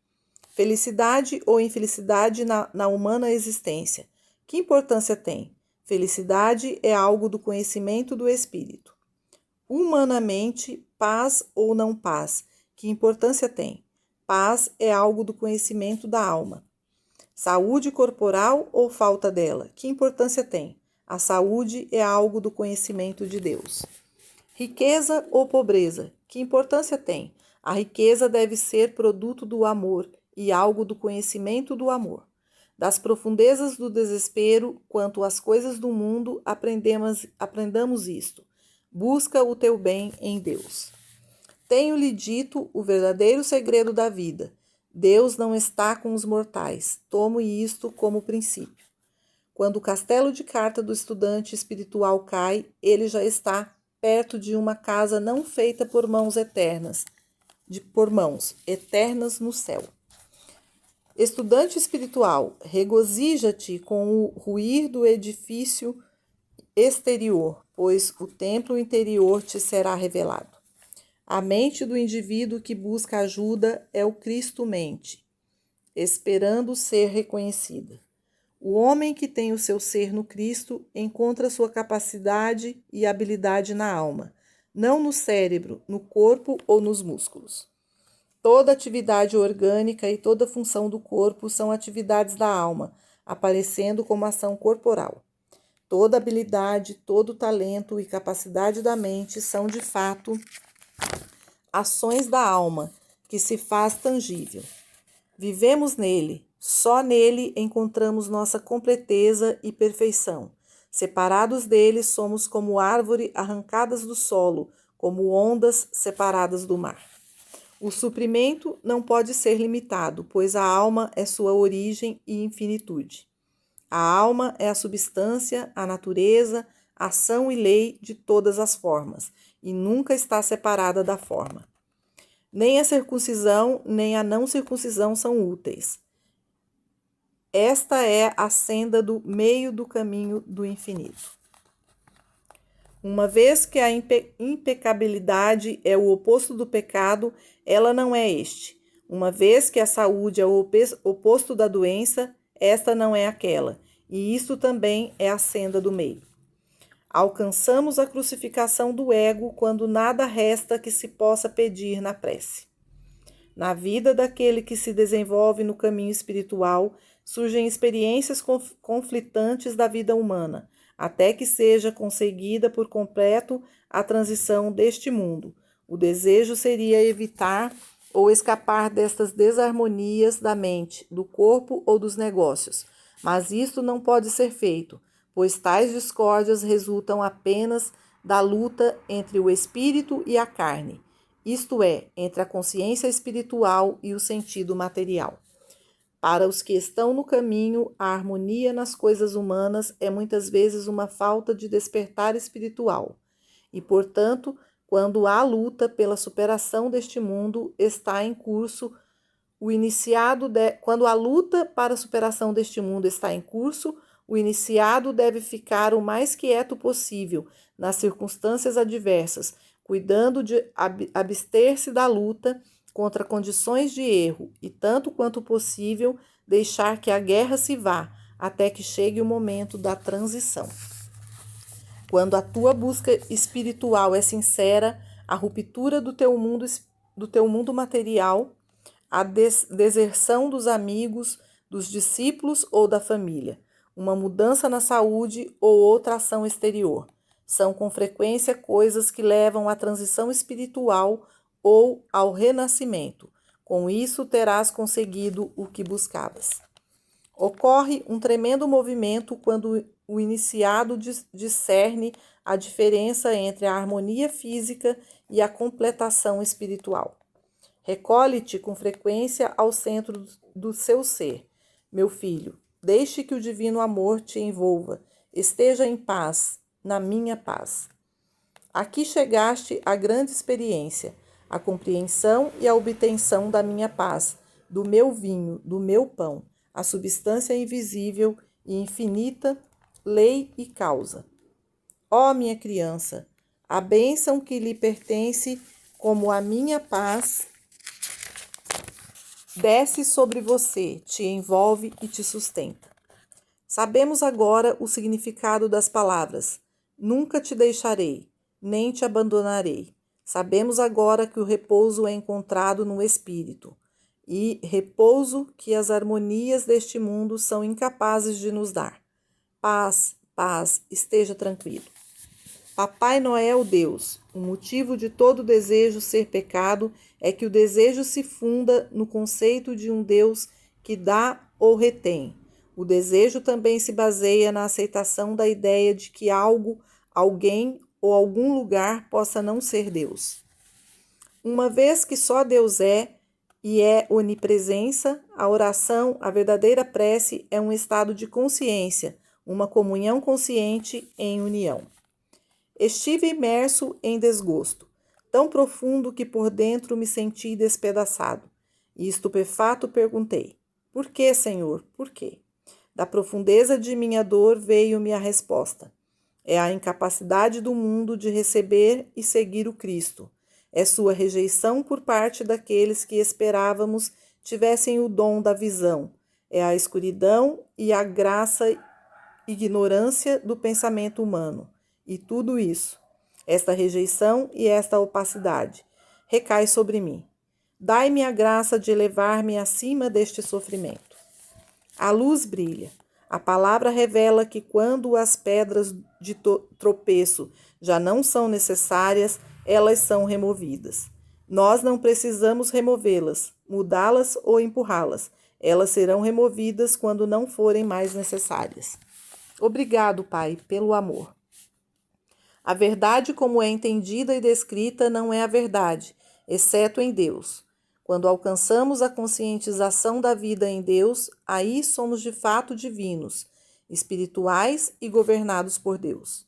Felicidade ou infelicidade na humana existência. Que importância tem? Felicidade é algo do conhecimento do espírito. Humanamente, paz ou não paz. Que importância tem? Paz é algo do conhecimento da alma. Saúde corporal ou falta dela? Que importância tem? A saúde é algo do conhecimento de Deus. Riqueza ou pobreza? Que importância tem? A riqueza deve ser produto do amor e algo do conhecimento do amor. Das profundezas do desespero quanto às coisas do mundo, aprendamos isto. Busca o teu bem em Deus. Tenho-lhe dito o verdadeiro segredo da vida. Deus não está com os mortais. Tomo isto como princípio. Quando o castelo de carta do estudante espiritual cai, ele já está perto de uma casa não feita por mãos eternas, por mãos eternas no céu. Estudante espiritual, regozija-te com o ruir do edifício exterior, pois o templo interior te será revelado. A mente do indivíduo que busca ajuda é o Cristo-mente, esperando ser reconhecida. O homem que tem o seu ser no Cristo encontra sua capacidade e habilidade na alma, não no cérebro, no corpo ou nos músculos. Toda atividade orgânica e toda função do corpo são atividades da alma, aparecendo como ação corporal. Toda habilidade, todo talento e capacidade da mente são, de fato, ações da alma, que se faz tangível. Vivemos nele, só nele encontramos nossa completeza e perfeição. Separados dele, somos como árvore arrancadas do solo, como ondas separadas do mar. O suprimento não pode ser limitado, pois a alma é sua origem e infinitude. A alma é a substância, a natureza, ação e lei de todas as formas, e nunca está separada da forma. Nem a circuncisão, nem a não circuncisão são úteis. Esta é a senda do meio do caminho do infinito. Uma vez que a impecabilidade é o oposto do pecado, ela não é este. Uma vez que a saúde é o oposto da doença, esta não é aquela. E isto também é a senda do meio. Alcançamos a crucificação do ego quando nada resta que se possa pedir na prece. Na vida daquele que se desenvolve no caminho espiritual, surgem experiências conflitantes da vida humana, até que seja conseguida por completo a transição deste mundo. O desejo seria evitar ou escapar destas desarmonias da mente, do corpo ou dos negócios, mas isto não pode ser feito, pois tais discórdias resultam apenas da luta entre o espírito e a carne. isto é, entre a consciência espiritual e o sentido material. Para os que estão no caminho, a harmonia nas coisas humanas é muitas vezes uma falta de despertar espiritual. E, portanto, quando há luta pela superação deste mundo, está em curso quando a luta para a superação deste mundo está em curso, o iniciado deve ficar o mais quieto possível nas circunstâncias adversas, cuidando de abster-se da luta contra condições de erro e, tanto quanto possível, deixar que a guerra se vá, até que chegue o momento da transição. Quando a tua busca espiritual é sincera, a ruptura do teu mundo material, a deserção dos amigos, dos discípulos ou da família, uma mudança na saúde ou outra ação exterior. São com frequência coisas que levam à transição espiritual ou ao renascimento. Com isso terás conseguido o que buscavas. Ocorre um tremendo movimento quando o iniciado discerne a diferença entre a harmonia física e a completação espiritual. Recolhe-te com frequência ao centro do seu ser. Meu filho, deixe que o divino amor te envolva. Esteja em paz, na minha paz. Aqui chegaste à grande experiência, a compreensão e a obtenção da minha paz, do meu vinho, do meu pão, a substância invisível e infinita, lei e causa. Ó minha criança, a bênção que lhe pertence como a minha paz desce sobre você, te envolve e te sustenta. Sabemos agora o significado das palavras: nunca te deixarei, nem te abandonarei. Sabemos agora que o repouso é encontrado no Espírito, e repouso que as harmonias deste mundo são incapazes de nos dar. Paz, paz, esteja tranquilo. Papai Noel, Deus, o motivo de todo desejo ser pecado é que o desejo se funda no conceito de um Deus que dá ou retém. O desejo também se baseia na aceitação da ideia de que algo, alguém ou algum lugar possa não ser Deus. Uma vez que só Deus é e é onipresença, a oração, a verdadeira prece, é um estado de consciência, uma comunhão consciente em união. Estive imerso em desgosto, tão profundo que por dentro me senti despedaçado. E estupefato perguntei: por que, Senhor, por quê? Da profundeza de minha dor veio-me a resposta. É a incapacidade do mundo de receber e seguir o Cristo. É sua rejeição por parte daqueles que esperávamos tivessem o dom da visão. É a escuridão e a graça ignorância do pensamento humano. E tudo isso, esta rejeição e esta opacidade, recai sobre mim. Dai-me a graça de elevar-me acima deste sofrimento. A luz brilha. A palavra revela que quando as pedras de tropeço já não são necessárias, elas são removidas. Nós não precisamos removê-las, mudá-las ou empurrá-las. Elas serão removidas quando não forem mais necessárias. Obrigado, Pai, pelo amor. A verdade como é entendida e descrita não é a verdade, exceto em Deus. Quando alcançamos a conscientização da vida em Deus, aí somos de fato divinos, espirituais e governados por Deus.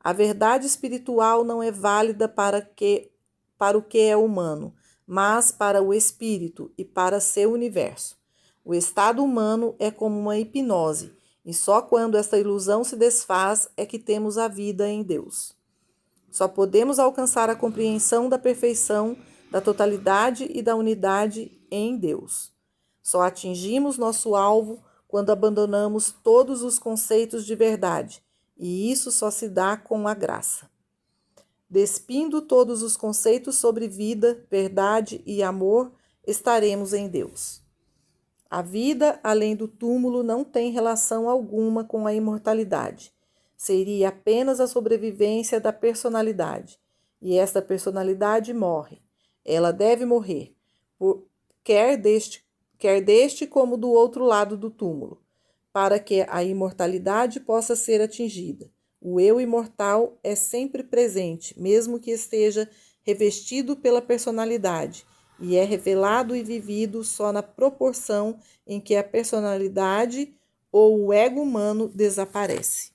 A verdade espiritual não é válida para o que é humano, mas para o espírito e para seu universo. O estado humano é como uma hipnose, e só quando esta ilusão se desfaz é que temos a vida em Deus. Só podemos alcançar a compreensão da perfeição, da totalidade e da unidade em Deus. Só atingimos nosso alvo quando abandonamos todos os conceitos de verdade, e isso só se dá com a graça. Despindo todos os conceitos sobre vida, verdade e amor, estaremos em Deus. A vida, além do túmulo, não tem relação alguma com a imortalidade. Seria apenas a sobrevivência da personalidade. E esta personalidade morre. Ela deve morrer, quer deste como do outro lado do túmulo, para que a imortalidade possa ser atingida. O eu imortal é sempre presente, mesmo que esteja revestido pela personalidade, e é revelado e vivido só na proporção em que a personalidade ou o ego humano desaparece.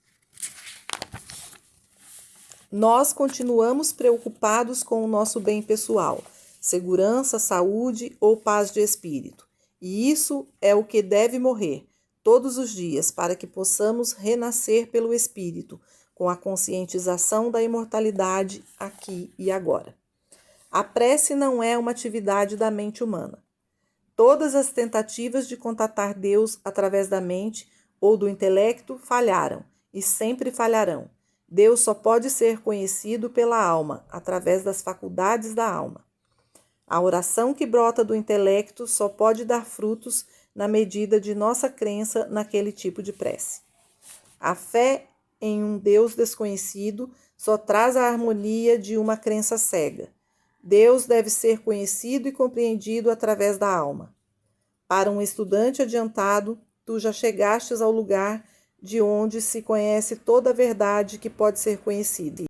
Nós continuamos preocupados com o nosso bem pessoal, segurança, saúde ou paz de espírito. E isso é o que deve morrer todos os dias para que possamos renascer pelo espírito, com a conscientização da imortalidade aqui e agora. A prece não é uma atividade da mente humana. Todas as tentativas de contatar Deus através da mente ou do intelecto falharam e sempre falharão. Deus só pode ser conhecido pela alma, através das faculdades da alma. A oração que brota do intelecto só pode dar frutos na medida de nossa crença naquele tipo de prece. A fé em um Deus desconhecido só traz a harmonia de uma crença cega. Deus deve ser conhecido e compreendido através da alma. Para um estudante adiantado, tu já chegastes ao lugar de onde se conhece toda a verdade que pode ser conhecida,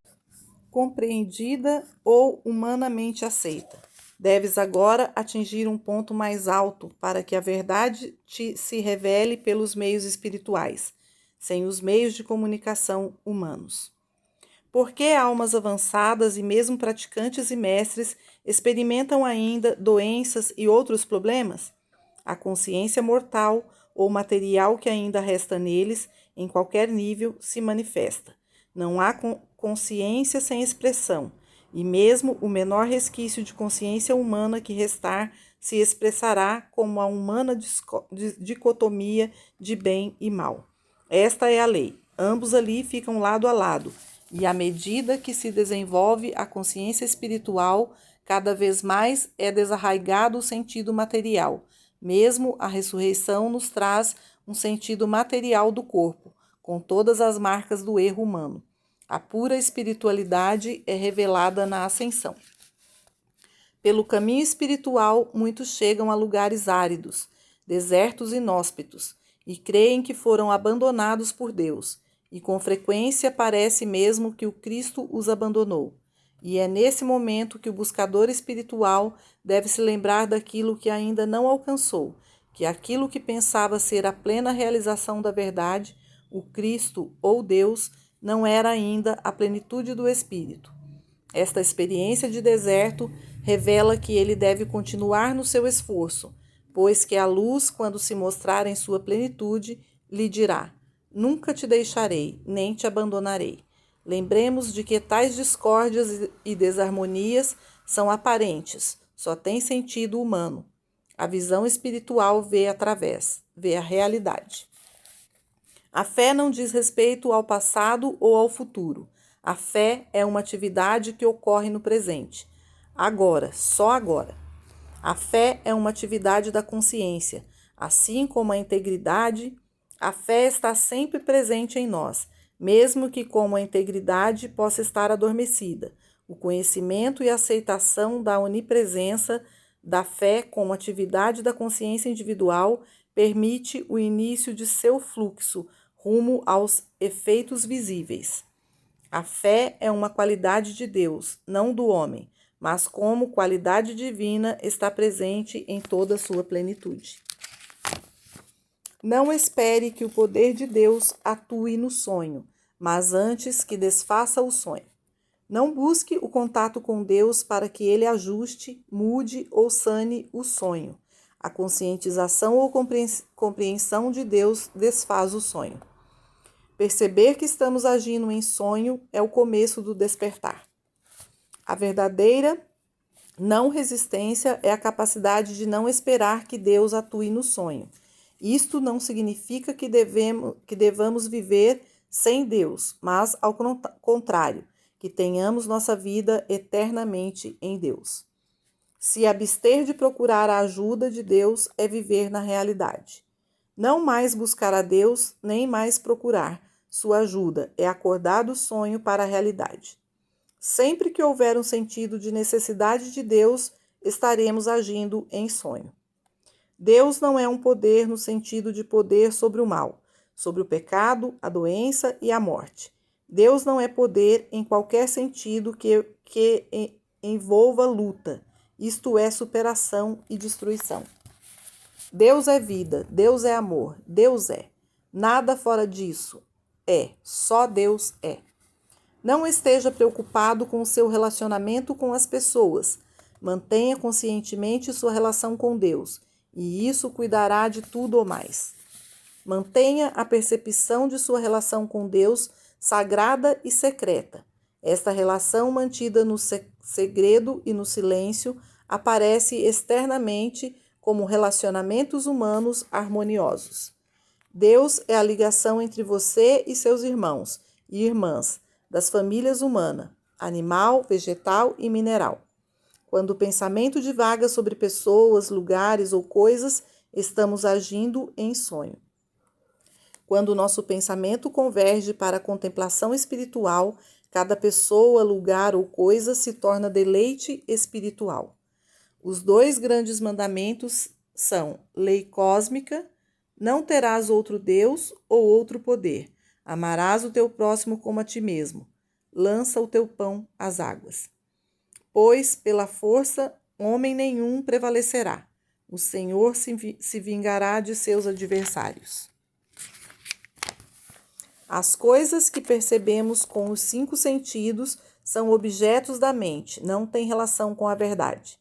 compreendida ou humanamente aceita. Deves agora atingir um ponto mais alto para que a verdade se revele pelos meios espirituais, sem os meios de comunicação humanos. Por que almas avançadas e mesmo praticantes e mestres experimentam ainda doenças e outros problemas? A consciência mortal ou material que ainda resta neles, em qualquer nível, se manifesta. Não há consciência sem expressão, e mesmo o menor resquício de consciência humana que restar se expressará como a humana dicotomia de bem e mal. Esta é a lei. Ambos ali ficam lado a lado, e à medida que se desenvolve a consciência espiritual, cada vez mais é desarraigado o sentido material. Mesmo a ressurreição nos traz um sentido material do corpo, com todas as marcas do erro humano. A pura espiritualidade é revelada na ascensão. Pelo caminho espiritual, muitos chegam a lugares áridos, desertos inóspitos, e creem que foram abandonados por Deus, e com frequência parece mesmo que o Cristo os abandonou. E é nesse momento que o buscador espiritual deve se lembrar daquilo que ainda não alcançou, que aquilo que pensava ser a plena realização da verdade, o Cristo ou Deus, não era ainda a plenitude do Espírito. Esta experiência de deserto revela que ele deve continuar no seu esforço, pois que a luz, quando se mostrar em sua plenitude, lhe dirá: nunca te deixarei, nem te abandonarei. Lembremos de que tais discórdias e desarmonias são aparentes, só têm sentido humano. A visão espiritual vê a realidade. A fé não diz respeito ao passado ou ao futuro. A fé é uma atividade que ocorre no presente. Agora, só agora. A fé é uma atividade da consciência. Assim como a integridade, a fé está sempre presente em nós, mesmo que como a integridade possa estar adormecida. O conhecimento e a aceitação da onipresença da fé como atividade da consciência individual permite o início de seu fluxo rumo aos efeitos visíveis. A fé é uma qualidade de Deus, não do homem, mas como qualidade divina está presente em toda a sua plenitude. Não espere que o poder de Deus atue no sonho, mas antes que desfaça o sonho. Não busque o contato com Deus para que ele ajuste, mude ou sane o sonho. A conscientização ou compreensão de Deus desfaz o sonho. Perceber que estamos agindo em sonho é o começo do despertar. A verdadeira não resistência é a capacidade de não esperar que Deus atue no sonho. Isto não significa que devamos viver sem Deus, mas, ao contrário, que tenhamos nossa vida eternamente em Deus. Se abster de procurar a ajuda de Deus é viver na realidade. Não mais buscar a Deus, nem mais procurar sua ajuda, é acordar do sonho para a realidade. Sempre que houver um sentido de necessidade de Deus, estaremos agindo em sonho. Deus não é um poder no sentido de poder sobre o mal, sobre o pecado, a doença e a morte. Deus não é poder em qualquer sentido envolva luta, isto é, superação e destruição. Deus é vida, Deus é amor, Deus é. Nada fora disso é, só Deus é. Não esteja preocupado com o seu relacionamento com as pessoas. Mantenha conscientemente sua relação com Deus, e isso cuidará de tudo ou mais. Mantenha a percepção de sua relação com Deus sagrada e secreta. Esta relação, mantida no segredo e no silêncio, aparece externamente como relacionamentos humanos harmoniosos. Deus é a ligação entre você e seus irmãos e irmãs, das famílias humana, animal, vegetal e mineral. Quando o pensamento divaga sobre pessoas, lugares ou coisas, estamos agindo em sonho. Quando o nosso pensamento converge para a contemplação espiritual, cada pessoa, lugar ou coisa se torna deleite espiritual. Os 2 grandes mandamentos são lei cósmica, não terás outro Deus ou outro poder, amarás o teu próximo como a ti mesmo, lança o teu pão às águas. Pois pela força homem nenhum prevalecerá, o Senhor se vingará de seus adversários. As coisas que percebemos com os 5 sentidos são objetos da mente, não têm relação com a verdade.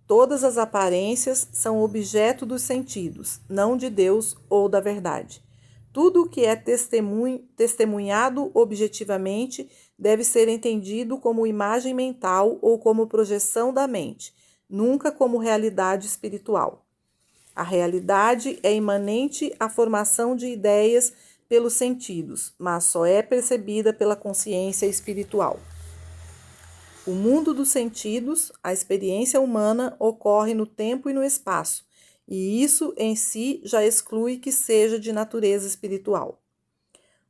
Todas as aparências são objeto dos sentidos, não de Deus ou da verdade. Tudo o que é testemunhado objetivamente deve ser entendido como imagem mental ou como projeção da mente, nunca como realidade espiritual. A realidade é imanente à formação de ideias pelos sentidos, mas só é percebida pela consciência espiritual. O mundo dos sentidos, a experiência humana, ocorre no tempo e no espaço, e isso em si já exclui que seja de natureza espiritual.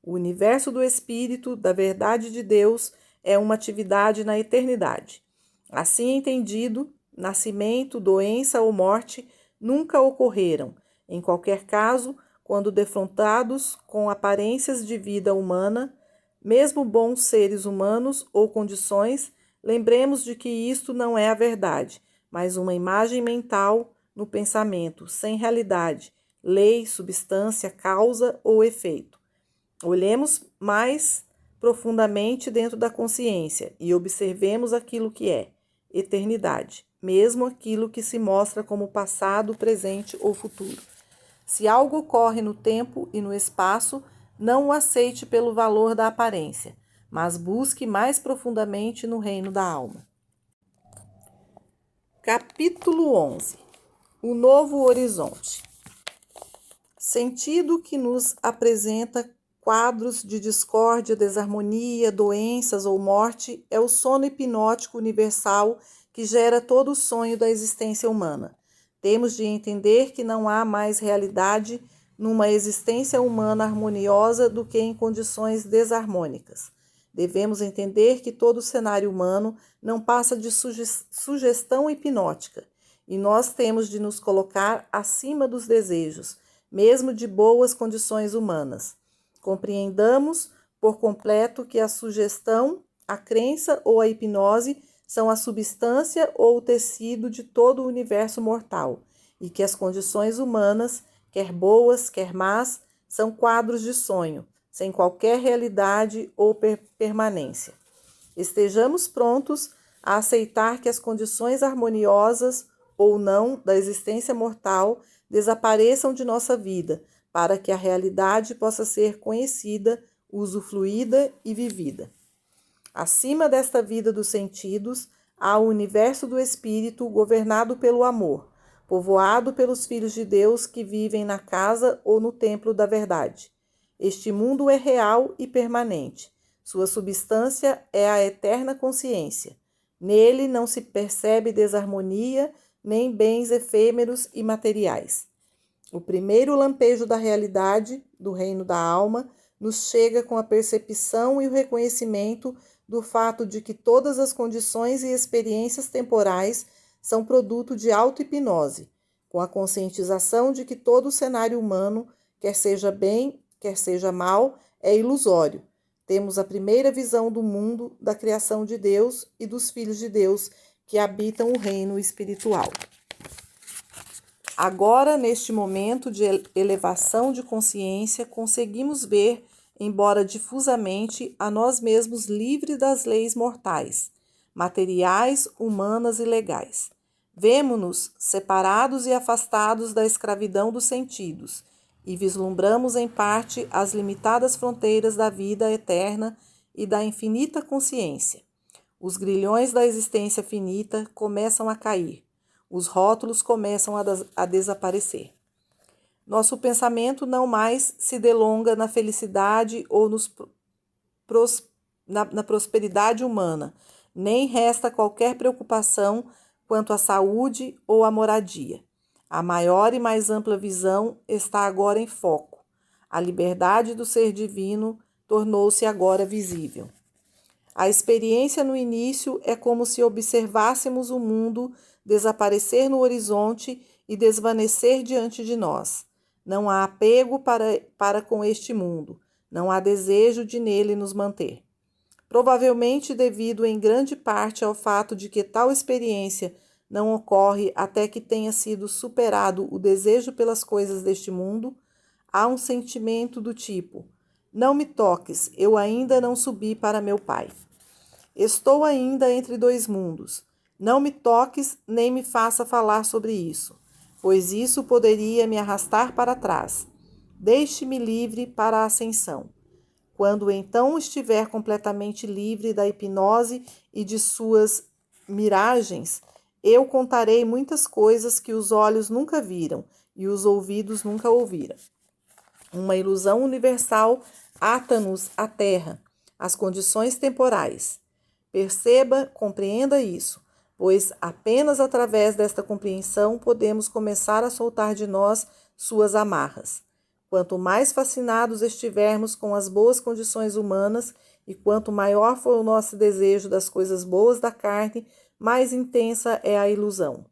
O universo do Espírito, da verdade de Deus, é uma atividade na eternidade. Assim entendido, nascimento, doença ou morte nunca ocorreram. Em qualquer caso, quando defrontados com aparências de vida humana, mesmo bons seres humanos ou condições, lembremos de que isto não é a verdade, mas uma imagem mental no pensamento, sem realidade, lei, substância, causa ou efeito. Olhemos mais profundamente dentro da consciência e observemos aquilo que é eternidade, mesmo aquilo que se mostra como passado, presente ou futuro. Se algo ocorre no tempo e no espaço, não o aceite pelo valor da aparência, mas busque mais profundamente no reino da alma. Capítulo 11. O novo horizonte. Sentido que nos apresenta quadros de discórdia, desarmonia, doenças ou morte é o sono hipnótico universal que gera todo o sonho da existência humana. Temos de entender que não há mais realidade numa existência humana harmoniosa do que em condições desarmônicas. Devemos entender que todo o cenário humano não passa de sugestão hipnótica, e nós temos de nos colocar acima dos desejos, mesmo de boas condições humanas. Compreendamos por completo que a sugestão, a crença ou a hipnose são a substância ou o tecido de todo o universo mortal, e que as condições humanas, quer boas, quer más, são quadros de sonho, sem qualquer realidade ou permanência. Estejamos prontos a aceitar que as condições harmoniosas ou não da existência mortal desapareçam de nossa vida, para que a realidade possa ser conhecida, usufruída e vivida. Acima desta vida dos sentidos, há o universo do espírito governado pelo amor, povoado pelos filhos de Deus que vivem na casa ou no templo da verdade. Este mundo é real e permanente. Sua substância é a eterna consciência. Nele não se percebe desarmonia, nem bens efêmeros e materiais. O primeiro lampejo da realidade, do reino da alma, nos chega com a percepção e o reconhecimento do fato de que todas as condições e experiências temporais são produto de auto-hipnose, com a conscientização de que todo o cenário humano, quer seja bem, quer seja mal, é ilusório. Temos a primeira visão do mundo, da criação de Deus e dos filhos de Deus, que habitam o reino espiritual. Agora, neste momento de elevação de consciência, conseguimos ver, embora difusamente, a nós mesmos livres das leis mortais, materiais, humanas e legais. Vemo-nos separados e afastados da escravidão dos sentidos e vislumbramos em parte as limitadas fronteiras da vida eterna e da infinita consciência. Os grilhões da existência finita começam a cair. Os rótulos começam a desaparecer. Nosso pensamento não mais se delonga na felicidade ou na prosperidade humana, nem resta qualquer preocupação quanto à saúde ou à moradia. A maior e mais ampla visão está agora em foco. A liberdade do ser divino tornou-se agora visível. A experiência no início é como se observássemos o mundo desaparecer no horizonte e desvanecer diante de nós. Não há apego para com este mundo, não há desejo de nele nos manter. Provavelmente devido em grande parte ao fato de que tal experiência não ocorre até que tenha sido superado o desejo pelas coisas deste mundo, há um sentimento do tipo: não me toques, eu ainda não subi para meu Pai. Estou ainda entre dois mundos. Não me toques nem me faça falar sobre isso, pois isso poderia me arrastar para trás. Deixe-me livre para a ascensão. Quando então estiver completamente livre da hipnose e de suas miragens, eu contarei muitas coisas que os olhos nunca viram e os ouvidos nunca ouviram. Uma ilusão universal ata-nos à terra, às condições temporais. Perceba, compreenda isso, pois apenas através desta compreensão podemos começar a soltar de nós suas amarras. Quanto mais fascinados estivermos com as boas condições humanas e quanto maior for o nosso desejo das coisas boas da carne, mais intensa é a ilusão.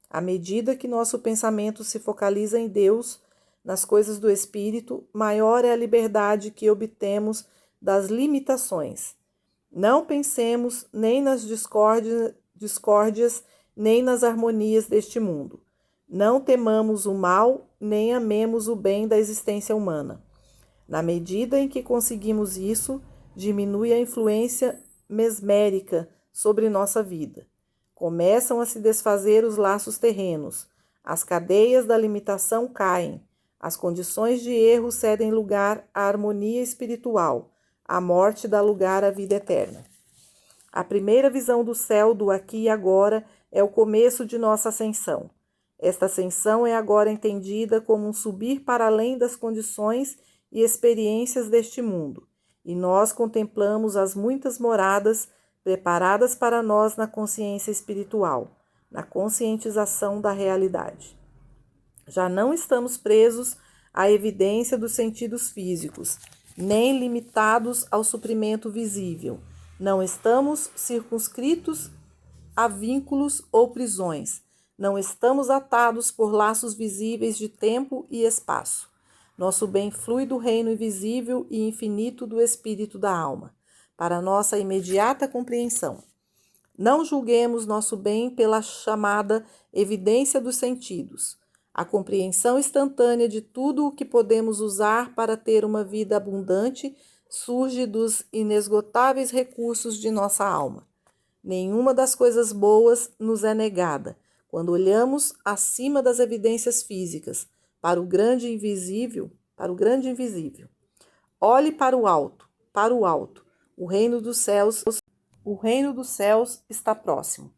À medida que nosso pensamento se focaliza em Deus, nas coisas do Espírito, maior é a liberdade que obtemos das limitações. Não pensemos nem nas discórdias, nem nas harmonias deste mundo. Não temamos o mal, nem amemos o bem da existência humana. Na medida em que conseguimos isso, diminui a influência mesmérica sobre nossa vida. Começam a se desfazer os laços terrenos, as cadeias da limitação caem, as condições de erro cedem lugar à harmonia espiritual, a morte dá lugar à vida eterna. A primeira visão do céu do aqui e agora é o começo de nossa ascensão. Esta ascensão é agora entendida como um subir para além das condições e experiências deste mundo, e nós contemplamos as muitas moradas preparadas para nós na consciência espiritual, na conscientização da realidade. Já não estamos presos à evidência dos sentidos físicos, nem limitados ao suprimento visível. Não estamos circunscritos a vínculos ou prisões. Não estamos atados por laços visíveis de tempo e espaço. Nosso bem flui do reino invisível e infinito do espírito da alma, para nossa imediata compreensão. Não julguemos nosso bem pela chamada evidência dos sentidos. A compreensão instantânea de tudo o que podemos usar para ter uma vida abundante surge dos inesgotáveis recursos de nossa alma. Nenhuma das coisas boas nos é negada. Quando olhamos acima das evidências físicas, para o grande invisível, olhe para o alto, para o alto. O reino dos céus está próximo.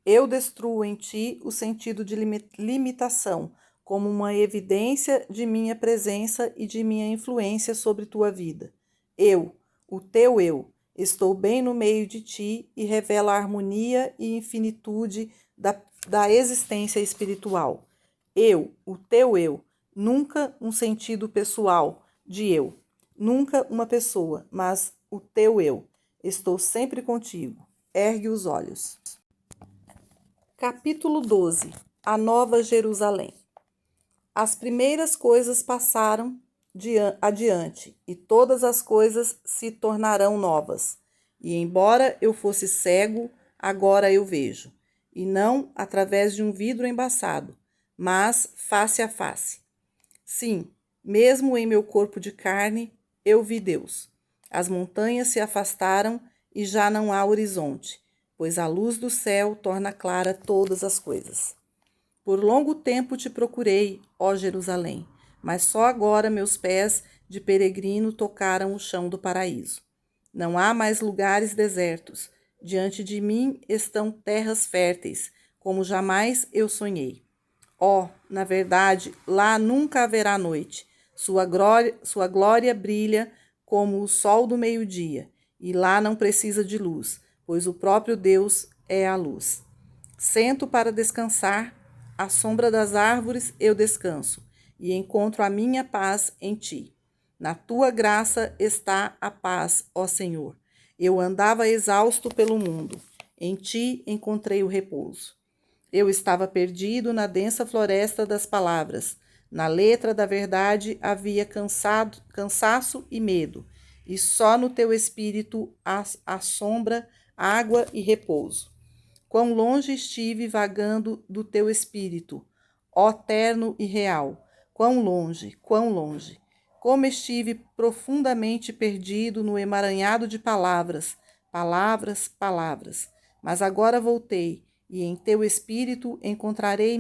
Eu destruo em ti o sentido de limitação, como uma evidência de minha presença e de minha influência sobre tua vida. Eu, o teu eu, estou bem no meio de ti e revelo a harmonia e infinitude da existência espiritual. Eu, o teu eu, nunca um sentido pessoal de eu, nunca uma pessoa, mas o teu eu. Estou sempre contigo. Ergue os olhos. Capítulo 12. A Nova Jerusalém. As primeiras coisas passaram adiante, e todas as coisas se tornarão novas. E embora eu fosse cego, agora eu vejo. e não através de um vidro embaçado, mas face a face. Sim, mesmo em meu corpo de carne, eu vi Deus. As montanhas se afastaram e já não há horizonte, pois a luz do céu torna clara todas as coisas. Por longo tempo te procurei, ó Jerusalém, mas só agora meus pés de peregrino tocaram o chão do paraíso. Não há mais lugares desertos. Diante de mim estão terras férteis, como jamais eu sonhei. Na verdade, lá nunca haverá noite. Sua glória brilha como o sol do meio-dia, e lá não precisa de luz, pois o próprio Deus é a luz. Sento para descansar, à sombra das árvores eu descanso, e encontro a minha paz em ti. Na tua graça está a paz, ó Senhor. Eu andava exausto pelo mundo, em ti encontrei o repouso. Eu estava perdido na densa floresta das palavras. Na letra da verdade havia cansaço e medo, e só no teu espírito há sombra, água e repouso. Quão longe estive vagando do teu espírito, ó terno e real. Quão longe, quão longe. Como estive profundamente perdido no emaranhado de palavras, palavras, palavras. Mas agora voltei, e em teu espírito encontrarei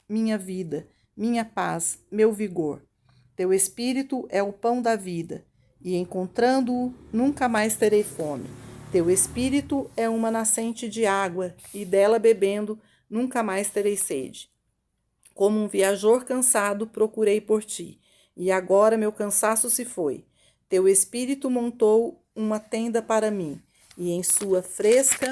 minha vida, minha paz, meu vigor. Teu espírito é o pão da vida, e encontrando-o, nunca mais terei fome. Teu espírito é uma nascente de água, e dela bebendo, nunca mais terei sede. Como um viajor cansado, procurei por ti, e agora meu cansaço se foi. Teu espírito montou uma tenda para mim, e em sua fresca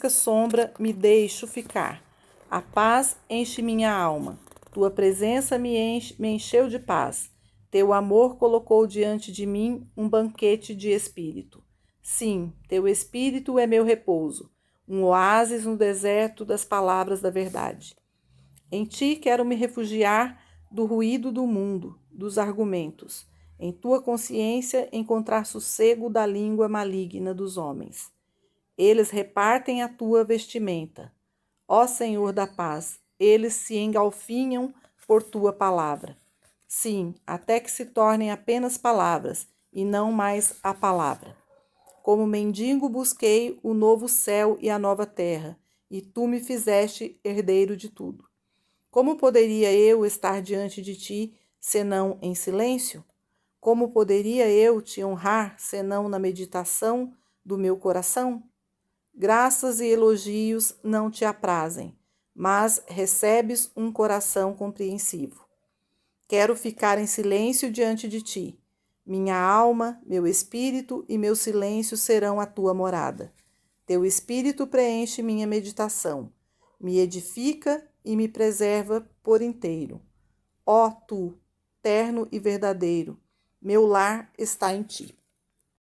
sombra me deixo ficar. A paz enche minha alma. Tua presença me encheu de paz. Teu amor colocou diante de mim um banquete de espírito. Sim, teu espírito é meu repouso, um oásis no deserto das palavras da verdade. Em ti quero me refugiar do ruído do mundo, dos argumentos. Em tua consciência encontrar sossego da língua maligna dos homens. Eles repartem a tua vestimenta. Ó Senhor da paz, eles se engalfinham por tua palavra. Sim, até que se tornem apenas palavras, e não mais a palavra. Como mendigo busquei o novo céu e a nova terra, e tu me fizeste herdeiro de tudo. Como poderia eu estar diante de ti, senão em silêncio? Como poderia eu te honrar, senão na meditação do meu coração? Graças e elogios não te aprazem, mas recebes um coração compreensivo. Quero ficar em silêncio diante de ti. Minha alma, meu espírito e meu silêncio serão a tua morada. Teu espírito preenche minha meditação, me edifica e me preserva por inteiro. Ó tu, terno e verdadeiro, meu lar está em ti.